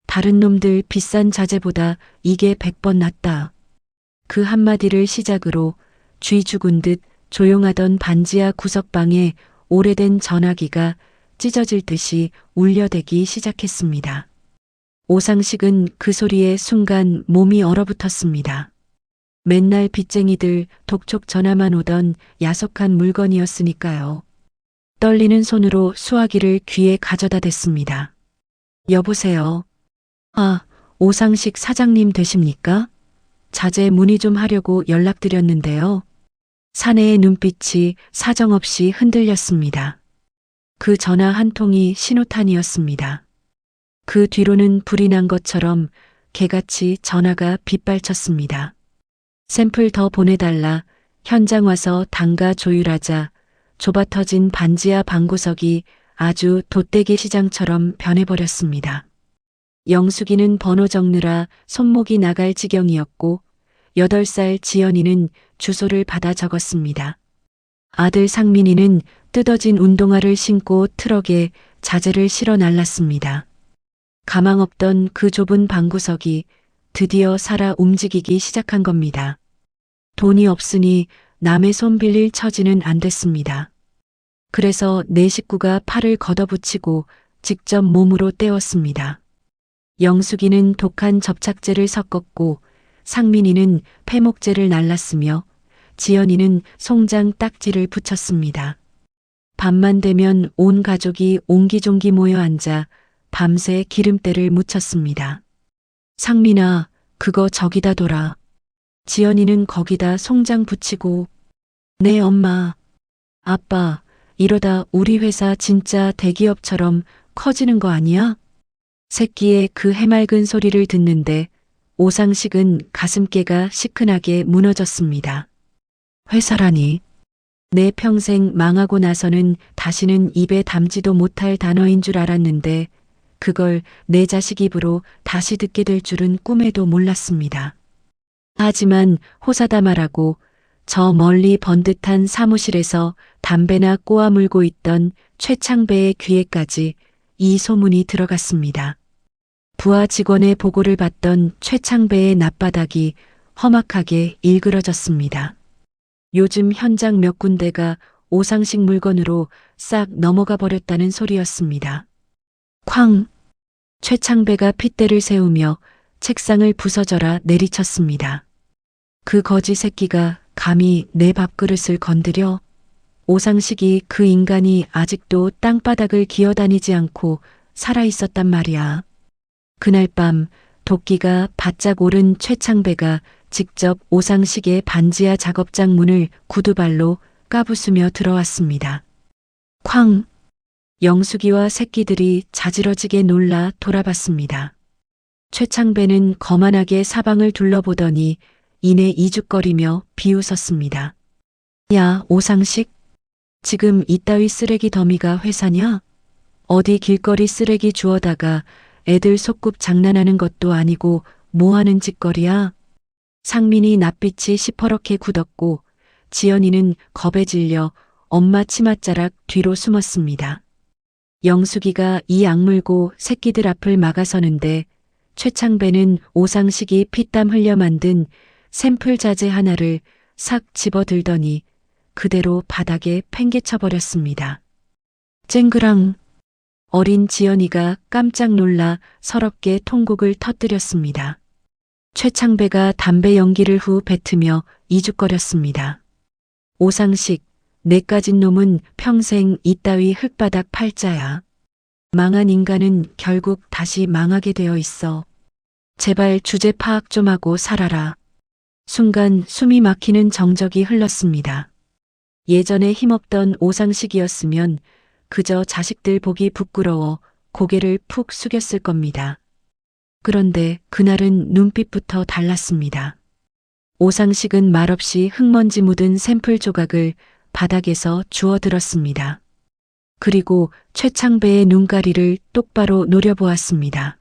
다른 놈들 비싼 자재보다 이게 100번 낫다. 그 한마디를 시작으로 쥐 죽은 듯 조용하던 반지하 구석방에 오래된 전화기가 찢어질 듯이 울려대기 시작했습니다. 오상식은 그 소리에 순간 몸이 얼어붙었습니다. 맨날 빚쟁이들 독촉 전화만 오던 야속한 물건이었으니까요. 떨리는 손으로 수화기를 귀에 가져다 댔습니다. 여보세요. 아, 오상식 사장님 되십니까? 자재 문의 좀 하려고 연락드렸는데요. 사내의 눈빛이 사정없이 흔들렸습니다. 그 전화 한 통이 신호탄이었습니다. 그 뒤로는 불이 난 것처럼 개같이 전화가 빗발쳤습니다. 샘플 더 보내달라, 현장 와서 단가 조율하자, 좁아터진 반지하 방구석이 아주 돛대기 시장처럼 변해버렸습니다. 영숙이는 번호 적느라 손목이 나갈 지경이었고 8살 지연이는 주소를 받아 적었습니다. 아들 상민이는 뜯어진 운동화를 신고 트럭에 자재를 실어 날랐습니다. 가망 없던 그 좁은 방구석이 드디어 살아 움직이기 시작한 겁니다. 돈이 없으니 남의 손 빌릴 처지는 안 됐습니다. 그래서 내 식구가 팔을 걷어붙이고 직접 몸으로 떼었습니다. 영숙이는 독한 접착제를 섞었고 상민이는 폐목제를 날랐으며 지연이는 송장 딱지를 붙였습니다. 밤만 되면 온 가족이 옹기종기 모여 앉아 밤새 기름때를 묻혔습니다. 상민아, 그거 저기다 둬라. 지연이는 거기다 송장 붙이고, 네 엄마, 아빠, 이러다 우리 회사 진짜 대기업처럼 커지는 거 아니야? 새끼의 그 해맑은 소리를 듣는데 오상식은 가슴께가 시큰하게 무너졌습니다. 회사라니. 내 평생 망하고 나서는 다시는 입에 담지도 못할 단어인 줄 알았는데 그걸 내 자식 입으로 다시 듣게 될 줄은 꿈에도 몰랐습니다. 하지만 호사다 말하고 저 멀리 번듯한 사무실에서 담배나 꼬아 물고 있던 최창배의 귀에까지 이 소문이 들어갔습니다. 부하 직원의 보고를 받던 최창배의 낯바닥이 험악하게 일그러졌습니다. 요즘 현장 몇 군데가 오상식 물건으로 싹 넘어가 버렸다는 소리였습니다. 쾅! 최창배가 핏대를 세우며 책상을 부서져라 내리쳤습니다. 그 거지 새끼가 감히 내 밥그릇을 건드려? 오상식이 그 인간이 아직도 땅바닥을 기어다니지 않고 살아있었단 말이야. 그날 밤 도끼가 바짝 오른 최창배가 직접 오상식의 반지하 작업장 문을 구두발로 까부수며 들어왔습니다. 쾅! 영숙이와 새끼들이 자지러지게 놀라 돌아봤습니다. 최창배는 거만하게 사방을 둘러보더니 이내 이죽거리며 비웃었습니다. 야, 오상식? 지금 이따위 쓰레기 더미가 회사냐? 어디 길거리 쓰레기 주워다가 애들 속꿉 장난하는 것도 아니고 뭐하는 짓거리야? 상민이 낯빛이 시퍼렇게 굳었고 지연이는 겁에 질려 엄마 치맛자락 뒤로 숨었습니다. 영숙이가 이 악물고 새끼들 앞을 막아서는데 최창배는 오상식이 피땀 흘려 만든 샘플 자재 하나를 싹 집어들더니 그대로 바닥에 팽개쳐버렸습니다. 쨍그랑! 어린 지연이가 깜짝 놀라 서럽게 통곡을 터뜨렸습니다. 최창배가 담배 연기를 후 뱉으며 이죽거렸습니다. 오상식, 내까진 놈은 평생 이따위 흙바닥 팔자야. 망한 인간은 결국 다시 망하게 되어 있어. 제발 주제 파악 좀 하고 살아라. 순간 숨이 막히는 정적이 흘렀습니다. 예전에 힘없던 오상식이었으면 그저 자식들 보기 부끄러워 고개를 푹 숙였을 겁니다. 그런데 그날은 눈빛부터 달랐습니다. 오상식은 말없이 흙먼지 묻은 샘플 조각을 바닥에서 주워들었습니다. 그리고 최창배의 눈가리를 똑바로 노려보았습니다.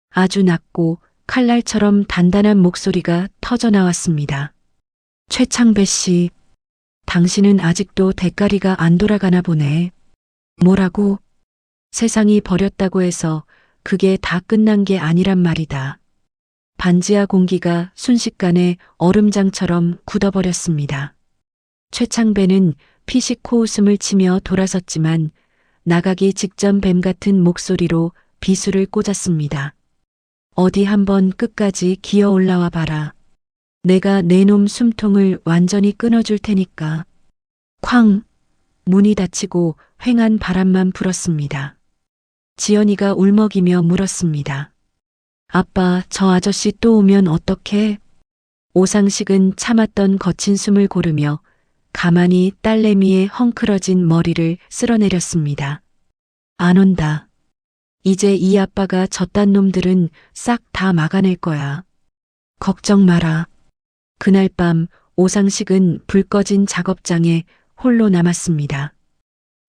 아주 낮고 칼날처럼 단단한 목소리가 터져나왔습니다. 최창배 씨, 당신은 아직도 대가리가 안 돌아가나 보네. 뭐라고? 세상이 버렸다고 해서 그게 다 끝난 게 아니란 말이다. 반지하 공기가 순식간에 얼음장처럼 굳어버렸습니다. 최창배는 피식 코웃음을 치며 돌아섰지만 나가기 직전 뱀 같은 목소리로 비수를 꽂았습니다. 어디 한번 끝까지 기어 올라와 봐라. 내가 내 놈 숨통을 완전히 끊어줄 테니까. 쾅! 문이 닫히고 휑한 바람만 불었습니다. 지연이가 울먹이며 물었습니다. 아빠, 저 아저씨 또 오면 어떡해? 오상식은 참았던 거친 숨을 고르며 가만히 딸내미의 헝클어진 머리를 쓸어내렸습니다. 안 온다. 이제 이 아빠가 저딴 놈들은 싹 다 막아낼 거야. 걱정 마라. 그날 밤 오상식은 불 꺼진 작업장에 홀로 남았습니다.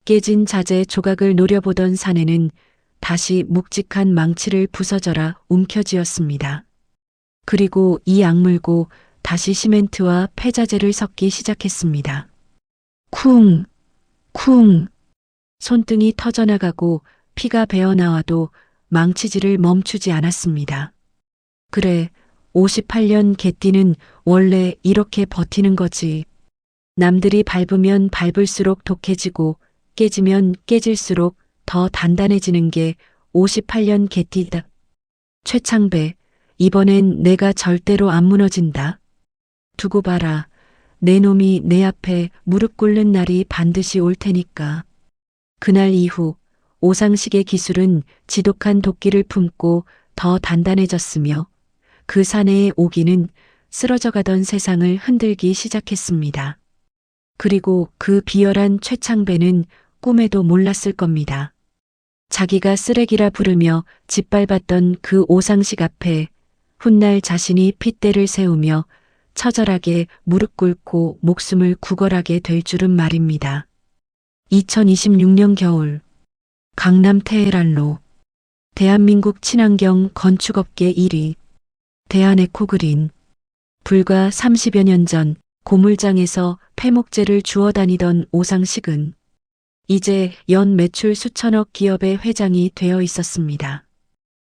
깨진 자재 조각을 노려보던 사내는 다시 묵직한 망치를 부서져라 움켜쥐었습니다. 그리고 이 악물고 다시 시멘트와 폐자재를 섞기 시작했습니다. 쿵! 쿵! 손등이 터져나가고 피가 배어나와도 망치질을 멈추지 않았습니다. 그래, 58년 개띠는 원래 이렇게 버티는 거지. 남들이 밟으면 밟을수록 독해지고 깨지면 깨질수록 더 단단해지는 게 58년 개띠다. 최창배, 이번엔 내가 절대로 안 무너진다. 두고 봐라. 내 놈이 내 앞에 무릎 꿇는 날이 반드시 올 테니까. 그날 이후 오상식의 기술은 지독한 도끼를 품고 더 단단해졌으며 그 사내의 오기는 쓰러져가던 세상을 흔들기 시작했습니다. 그리고 그 비열한 최창배는 꿈에도 몰랐을 겁니다. 자기가 쓰레기라 부르며 짓밟았던 그 오상식 앞에 훗날 자신이 핏대를 세우며 처절하게 무릎 꿇고 목숨을 구걸하게 될 줄은 말입니다. 2026년 겨울 강남 테헤란로 대한민국 친환경 건축업계 1위 대한에코그린. 불과 30여 년 전 고물장에서 폐목재를 주워 다니던 오상식은 이제 연 매출 수천억 기업의 회장이 되어 있었습니다.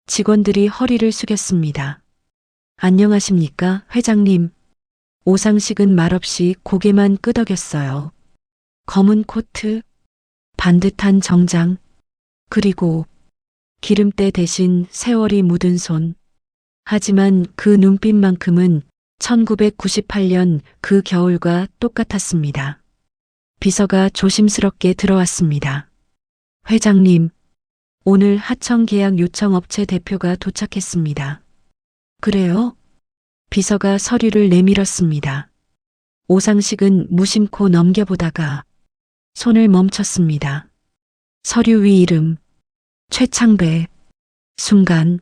직원들이 허리를 숙였습니다. 안녕하십니까, 회장님. 오상식은 말없이 고개만 끄덕였어요. 검은 코트, 반듯한 정장, 그리고 기름때 대신 세월이 묻은 손. 하지만 그 눈빛만큼은 1998년 그 겨울과 똑같았습니다. 비서가 조심스럽게 들어왔습니다. 회장님, 오늘 하청 계약 요청 업체 대표가 도착했습니다. 그래요? 비서가 서류를 내밀었습니다. 오상식은 무심코 넘겨보다가 손을 멈췄습니다. 서류 위 이름, 최창배. 순간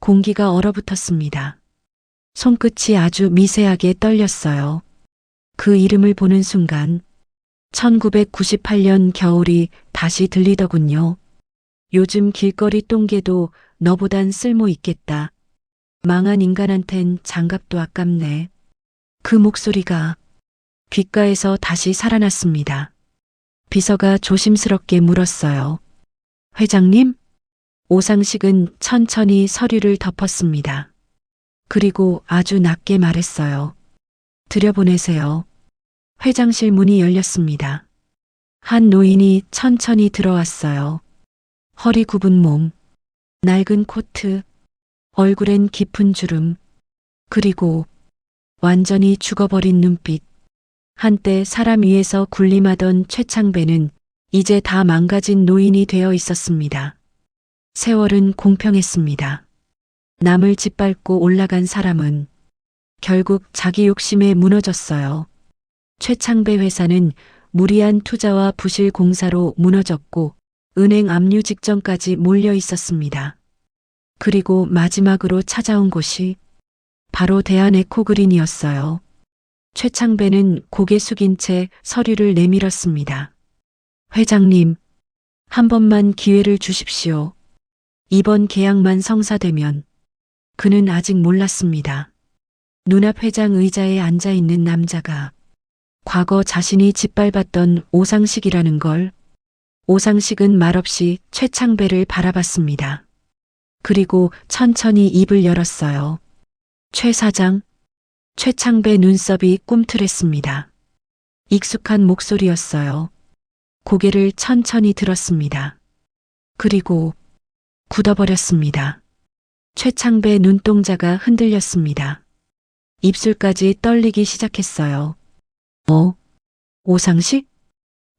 공기가 얼어붙었습니다. 손끝이 아주 미세하게 떨렸어요. 그 이름을 보는 순간 1998년 겨울이 다시 들리더군요. 요즘 길거리 똥개도 너보단 쓸모 있겠다. 망한 인간한텐 장갑도 아깝네. 그 목소리가 귓가에서 다시 살아났습니다. 비서가 조심스럽게 물었어요. 회장님? 오상식은 천천히 서류를 덮었습니다. 그리고 아주 낮게 말했어요. 들여보내세요. 회장실 문이 열렸습니다. 한 노인이 천천히 들어왔어요. 허리 굽은 몸, 낡은 코트, 얼굴엔 깊은 주름, 그리고 완전히 죽어버린 눈빛. 한때 사람 위에서 군림하던 최창배는 이제 다 망가진 노인이 되어 있었습니다. 세월은 공평했습니다. 남을 짓밟고 올라간 사람은 결국 자기 욕심에 무너졌어요. 최창배 회사는 무리한 투자와 부실 공사로 무너졌고 은행 압류 직전까지 몰려 있었습니다. 그리고 마지막으로 찾아온 곳이 바로 대한에코그린이었어요. 최창배는 고개 숙인 채 서류를 내밀었습니다. 회장님, 한 번만 기회를 주십시오. 이번 계약만 성사되면. 그는 아직 몰랐습니다. 눈앞 회장 의자에 앉아있는 남자가 과거 자신이 짓밟았던 오상식이라는 걸. 오상식은 말없이 최창배를 바라봤습니다. 그리고 천천히 입을 열었어요. 최 사장. 최창배 눈썹이 꿈틀했습니다. 익숙한 목소리였어요. 고개를 천천히 들었습니다. 그리고 굳어버렸습니다. 최창배 눈동자가 흔들렸습니다. 입술까지 떨리기 시작했어요. 오상식?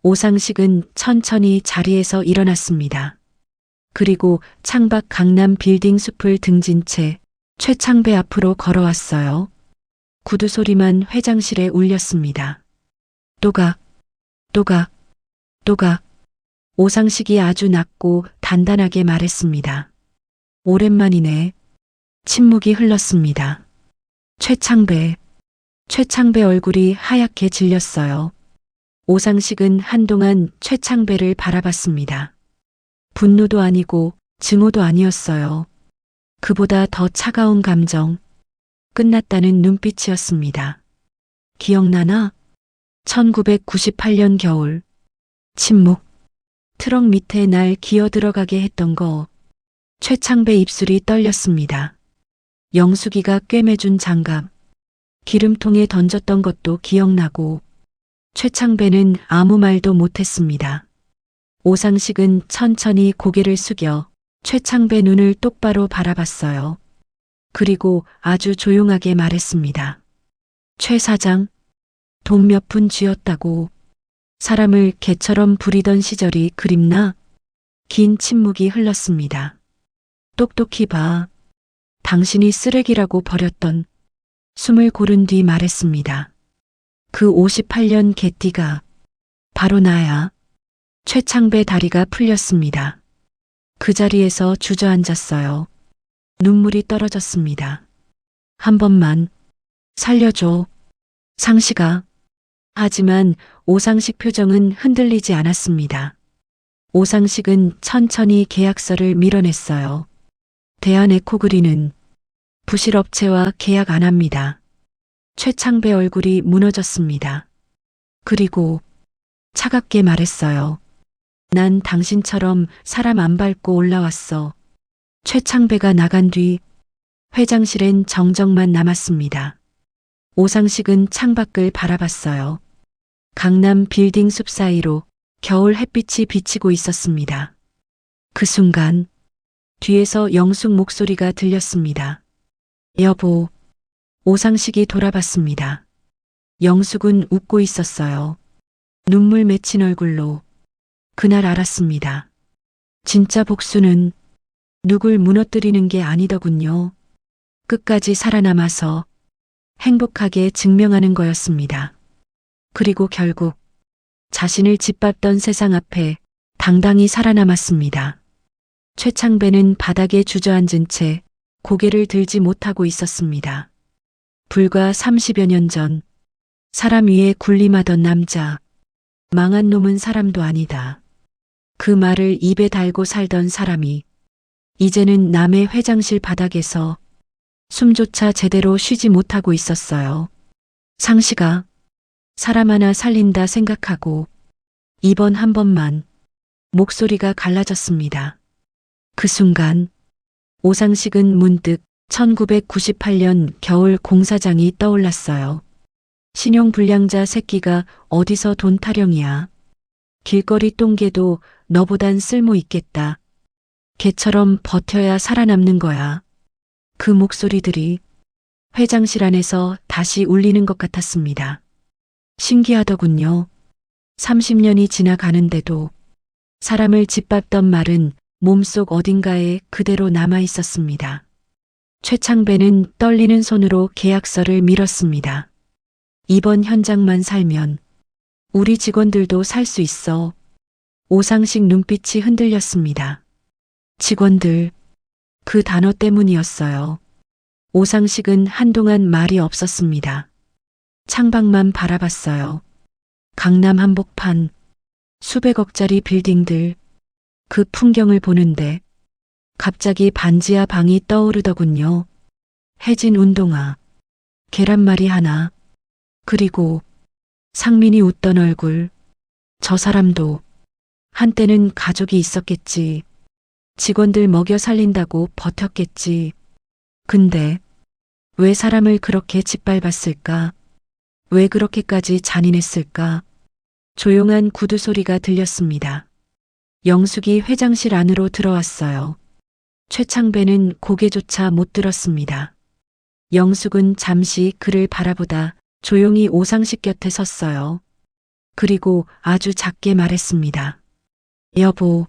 오상식은 천천히 자리에서 일어났습니다. 그리고 창밖 강남 빌딩 숲을 등진 채 최창배 앞으로 걸어왔어요. 구두 소리만 회장실에 울렸습니다. 또각, 또각, 또각. 오상식이 아주 낮고 단단하게 말했습니다. 오랜만이네. 침묵이 흘렀습니다. 최창배 얼굴이 하얗게 질렸어요. 오상식은 한동안 최창배를 바라봤습니다. 분노도 아니고 증오도 아니었어요. 그보다 더 차가운 감정, 끝났다는 눈빛이었습니다. 기억나나? 1998년 겨울. 침묵. 트럭 밑에 날 기어 들어가게 했던 거. 최창배 입술이 떨렸습니다. 영숙이가 꿰매준 장갑. 기름통에 던졌던 것도 기억나고 최창배는 아무 말도 못했습니다. 오상식은 천천히 고개를 숙여 최창배 눈을 똑바로 바라봤어요. 그리고 아주 조용하게 말했습니다. 최 사장, 돈 몇 푼 쥐었다고 사람을 개처럼 부리던 시절이 그립나? 긴 침묵이 흘렀습니다. 똑똑히 봐. 당신이 쓰레기라고 버렸던 숨을 고른 뒤 말했습니다. 그 58년 개띠가 바로 나야. 최창배 다리가 풀렸습니다. 그 자리에서 주저앉았어요. 눈물이 떨어졌습니다. 한 번만 살려줘. 상식아. 하지만 오상식 표정은 흔들리지 않았습니다. 오상식은 천천히 계약서를 밀어냈어요. 대한에코그린은 부실업체와 계약 안 합니다. 최창배 얼굴이 무너졌습니다. 그리고 차갑게 말했어요. 난 당신처럼 사람 안 밟고 올라왔어. 최창배가 나간 뒤 회장실엔 정적만 남았습니다. 오상식은 창밖을 바라봤어요. 강남 빌딩 숲 사이로 겨울 햇빛이 비치고 있었습니다. 그 순간 뒤에서 영숙 목소리가 들렸습니다. 여보. 오상식이 돌아봤습니다. 영숙은 웃고 있었어요. 눈물 맺힌 얼굴로. 그날 알았습니다. 진짜 복수는 누굴 무너뜨리는 게 아니더군요. 끝까지 살아남아서 행복하게 증명하는 거였습니다. 그리고 결국 자신을 짓밟던 세상 앞에 당당히 살아남았습니다. 최창배는 바닥에 주저앉은 채 고개를 들지 못하고 있었습니다. 불과 30여 년 전 사람 위에 군림하던 남자. 망한 놈은 사람도 아니다. 그 말을 입에 달고 살던 사람이 이제는 남의 회장실 바닥에서 숨조차 제대로 쉬지 못하고 있었어요. 상식아, 사람 하나 살린다 생각하고 이번 한 번만. 목소리가 갈라졌습니다. 그 순간 오상식은 문득 1998년 겨울 공사장이 떠올랐어요. 신용불량자 새끼가 어디서 돈 타령이야. 길거리 똥개도 너보단 쓸모 있겠다. 개처럼 버텨야 살아남는 거야. 그 목소리들이 회장실 안에서 다시 울리는 것 같았습니다. 신기하더군요. 30년이 지나가는데도 사람을 짓밟던 말은 몸속 어딘가에 그대로 남아 있었습니다. 최창배는 떨리는 손으로 계약서를 밀었습니다. 이번 현장만 살면 우리 직원들도 살 수 있어. 오상식 눈빛이 흔들렸습니다. 직원들, 그 단어 때문이었어요. 오상식은 한동안 말이 없었습니다. 창밖만 바라봤어요. 강남 한복판, 수백억짜리 빌딩들, 그 풍경을 보는데 갑자기 반지하 방이 떠오르더군요. 해진 운동화, 계란말이 하나, 그리고 상민이 웃던 얼굴. 저 사람도 한때는 가족이 있었겠지. 직원들 먹여 살린다고 버텼겠지. 근데 왜 사람을 그렇게 짓밟았을까? 왜 그렇게까지 잔인했을까? 조용한 구두 소리가 들렸습니다. 영숙이 회장실 안으로 들어왔어요. 최창배는 고개조차 못 들었습니다. 영숙은 잠시 그를 바라보다 조용히 오상식 곁에 섰어요. 그리고 아주 작게 말했습니다. 여보,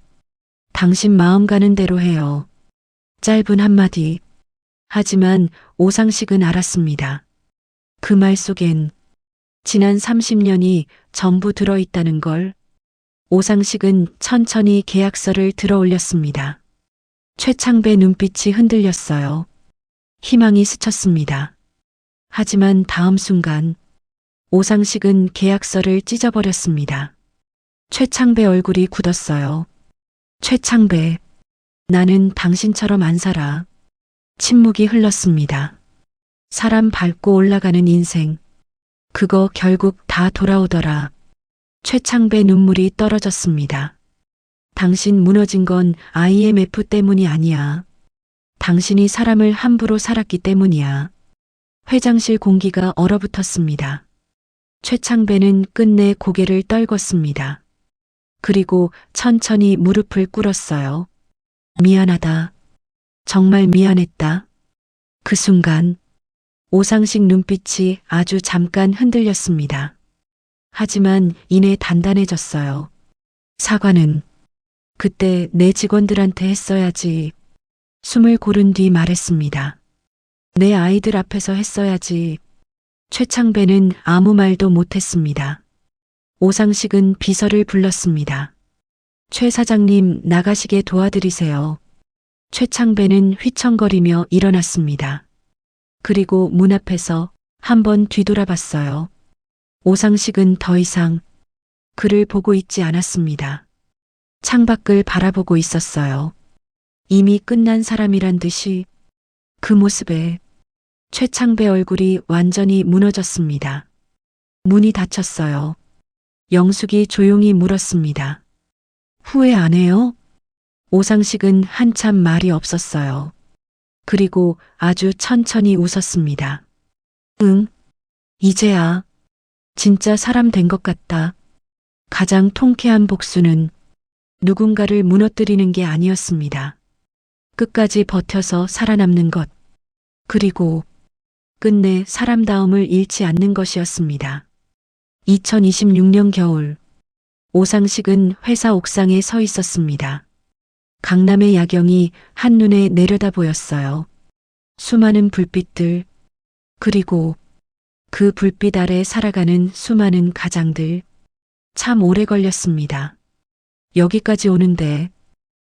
당신 마음 가는 대로 해요. 짧은 한마디. 하지만 오상식은 알았습니다. 그 말 속엔 지난 30년이 전부 들어있다는 걸. 오상식은 천천히 계약서를 들어 올렸습니다. 최창배 눈빛이 흔들렸어요. 희망이 스쳤습니다. 하지만 다음 순간 오상식은 계약서를 찢어버렸습니다. 최창배 얼굴이 굳었어요. 최창배, 나는 당신처럼 안 살아. 침묵이 흘렀습니다. 사람 밟고 올라가는 인생. 그거 결국 다 돌아오더라. 최창배 눈물이 떨어졌습니다. 당신 무너진 건 IMF 때문이 아니야. 당신이 사람을 함부로 살았기 때문이야. 회장실 공기가 얼어붙었습니다. 최창배는 끝내 고개를 떨궜습니다. 그리고 천천히 무릎을 꿇었어요. 미안하다. 정말 미안했다. 그 순간 오상식 눈빛이 아주 잠깐 흔들렸습니다. 하지만 이내 단단해졌어요. 사과는 그때 내 직원들한테 했어야지. 숨을 고른 뒤 말했습니다. 내 아이들 앞에서 했어야지. 최창배는 아무 말도 못했습니다. 오상식은 비서를 불렀습니다. 최 사장님 나가시게 도와드리세요. 최창배는 휘청거리며 일어났습니다. 그리고 문 앞에서 한번 뒤돌아봤어요. 오상식은 더 이상 그를 보고 있지 않았습니다. 창밖을 바라보고 있었어요. 이미 끝난 사람이란 듯이 그 모습에 최창배 얼굴이 완전히 무너졌습니다. 문이 닫혔어요. 영숙이 조용히 물었습니다. 후회 안 해요? 오상식은 한참 말이 없었어요. 그리고 아주 천천히 웃었습니다. 응, 이제야 진짜 사람 된 것 같다. 가장 통쾌한 복수는 누군가를 무너뜨리는 게 아니었습니다. 끝까지 버텨서 살아남는 것. 그리고 끝내 사람다움을 잃지 않는 것이었습니다. 2026년 겨울, 오상식은 회사 옥상에 서 있었습니다. 강남의 야경이 한눈에 내려다 보였어요. 수많은 불빛들, 그리고 그 불빛 아래 살아가는 수많은 가장들. 참 오래 걸렸습니다. 여기까지 오는데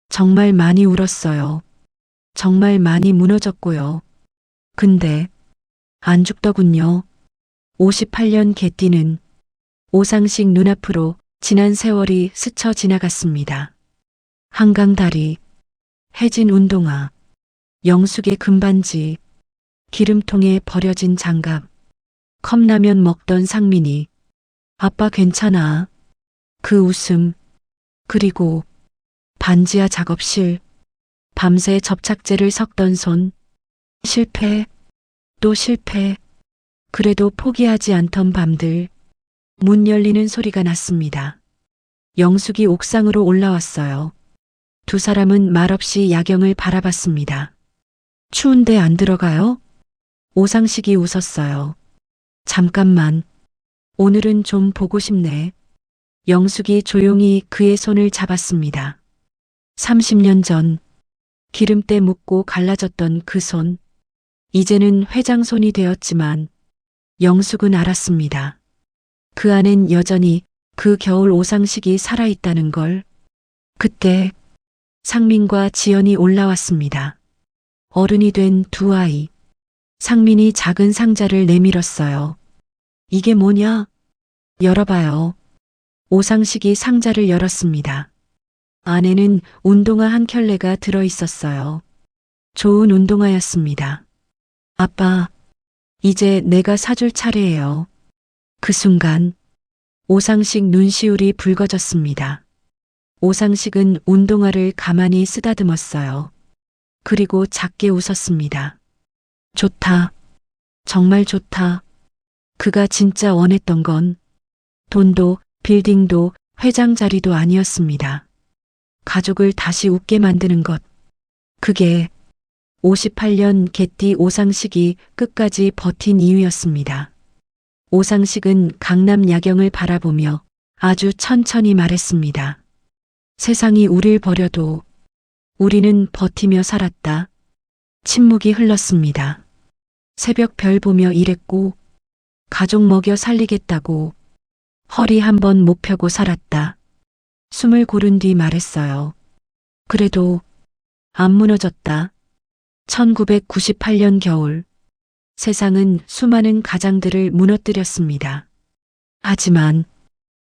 정말 많이 울었어요. 정말 많이 무너졌고요. 근데 안 죽더군요. 58년 개띠는 오상식 눈앞으로 지난 세월이 스쳐 지나갔습니다. 한강 다리, 해진 운동화, 영숙의 금반지, 기름통에 버려진 장갑, 컵라면 먹던 상민이 아빠 괜찮아. 그 웃음, 그리고 반지하 작업실, 밤새 접착제를 섞던 손, 실패, 또 실패, 그래도 포기하지 않던 밤들. 문 열리는 소리가 났습니다. 영숙이 옥상으로 올라왔어요. 두 사람은 말없이 야경을 바라봤습니다. 추운데 안 들어가요? 오상식이 웃었어요. 잠깐만. 오늘은 좀 보고 싶네. 영숙이 조용히 그의 손을 잡았습니다. 30년 전 기름때 묻고 갈라졌던 그 손. 이제는 회장 손이 되었지만 영숙은 알았습니다. 그 안엔 여전히 그 겨울 오상식이 살아있다는 걸. 그때 상민과 지연이 올라왔습니다. 어른이 된 두 아이. 상민이 작은 상자를 내밀었어요. 이게 뭐냐? 열어봐요. 오상식이 상자를 열었습니다. 안에는 운동화 한 켤레가 들어있었어요. 좋은 운동화였습니다. 아빠, 이제 내가 사줄 차례예요. 그 순간 오상식 눈시울이 붉어졌습니다. 오상식은 운동화를 가만히 쓰다듬었어요. 그리고 작게 웃었습니다. 좋다. 정말 좋다. 그가 진짜 원했던 건 돈도 빌딩도 회장 자리도 아니었습니다. 가족을 다시 웃게 만드는 것. 그게 58년 개띠 오상식이 끝까지 버틴 이유였습니다. 오상식은 강남 야경을 바라보며 아주 천천히 말했습니다. 세상이 우릴 버려도 우리는 버티며 살았다. 침묵이 흘렀습니다. 새벽 별 보며 일했고 가족 먹여 살리겠다고 허리 한번 못 펴고 살았다. 숨을 고른 뒤 말했어요. 그래도 안 무너졌다. 1998년 겨울 세상은 수많은 가장들을 무너뜨렸습니다. 하지만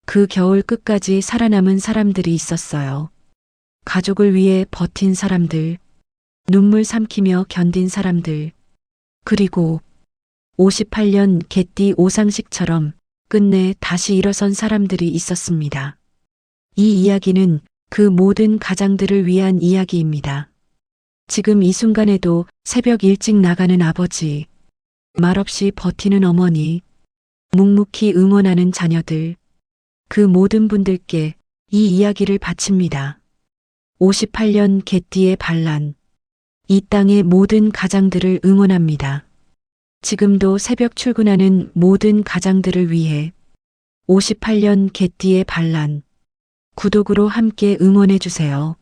그 겨울 끝까지 살아남은 사람들이 있었어요. 가족을 위해 버틴 사람들, 눈물 삼키며 견딘 사람들, 그리고 58년 개띠 오상식처럼 끝내 다시 일어선 사람들이 있었습니다. 이 이야기는 그 모든 가장들을 위한 이야기입니다. 지금 이 순간에도 새벽 일찍 나가는 아버지, 말없이 버티는 어머니, 묵묵히 응원하는 자녀들, 그 모든 분들께 이 이야기를 바칩니다. 58년 개띠의 반란, 이 땅의 모든 가장들을 응원합니다. 지금도 새벽 출근하는 모든 가장들을 위해 58년 개띠의 반란, 구독으로 함께 응원해 주세요.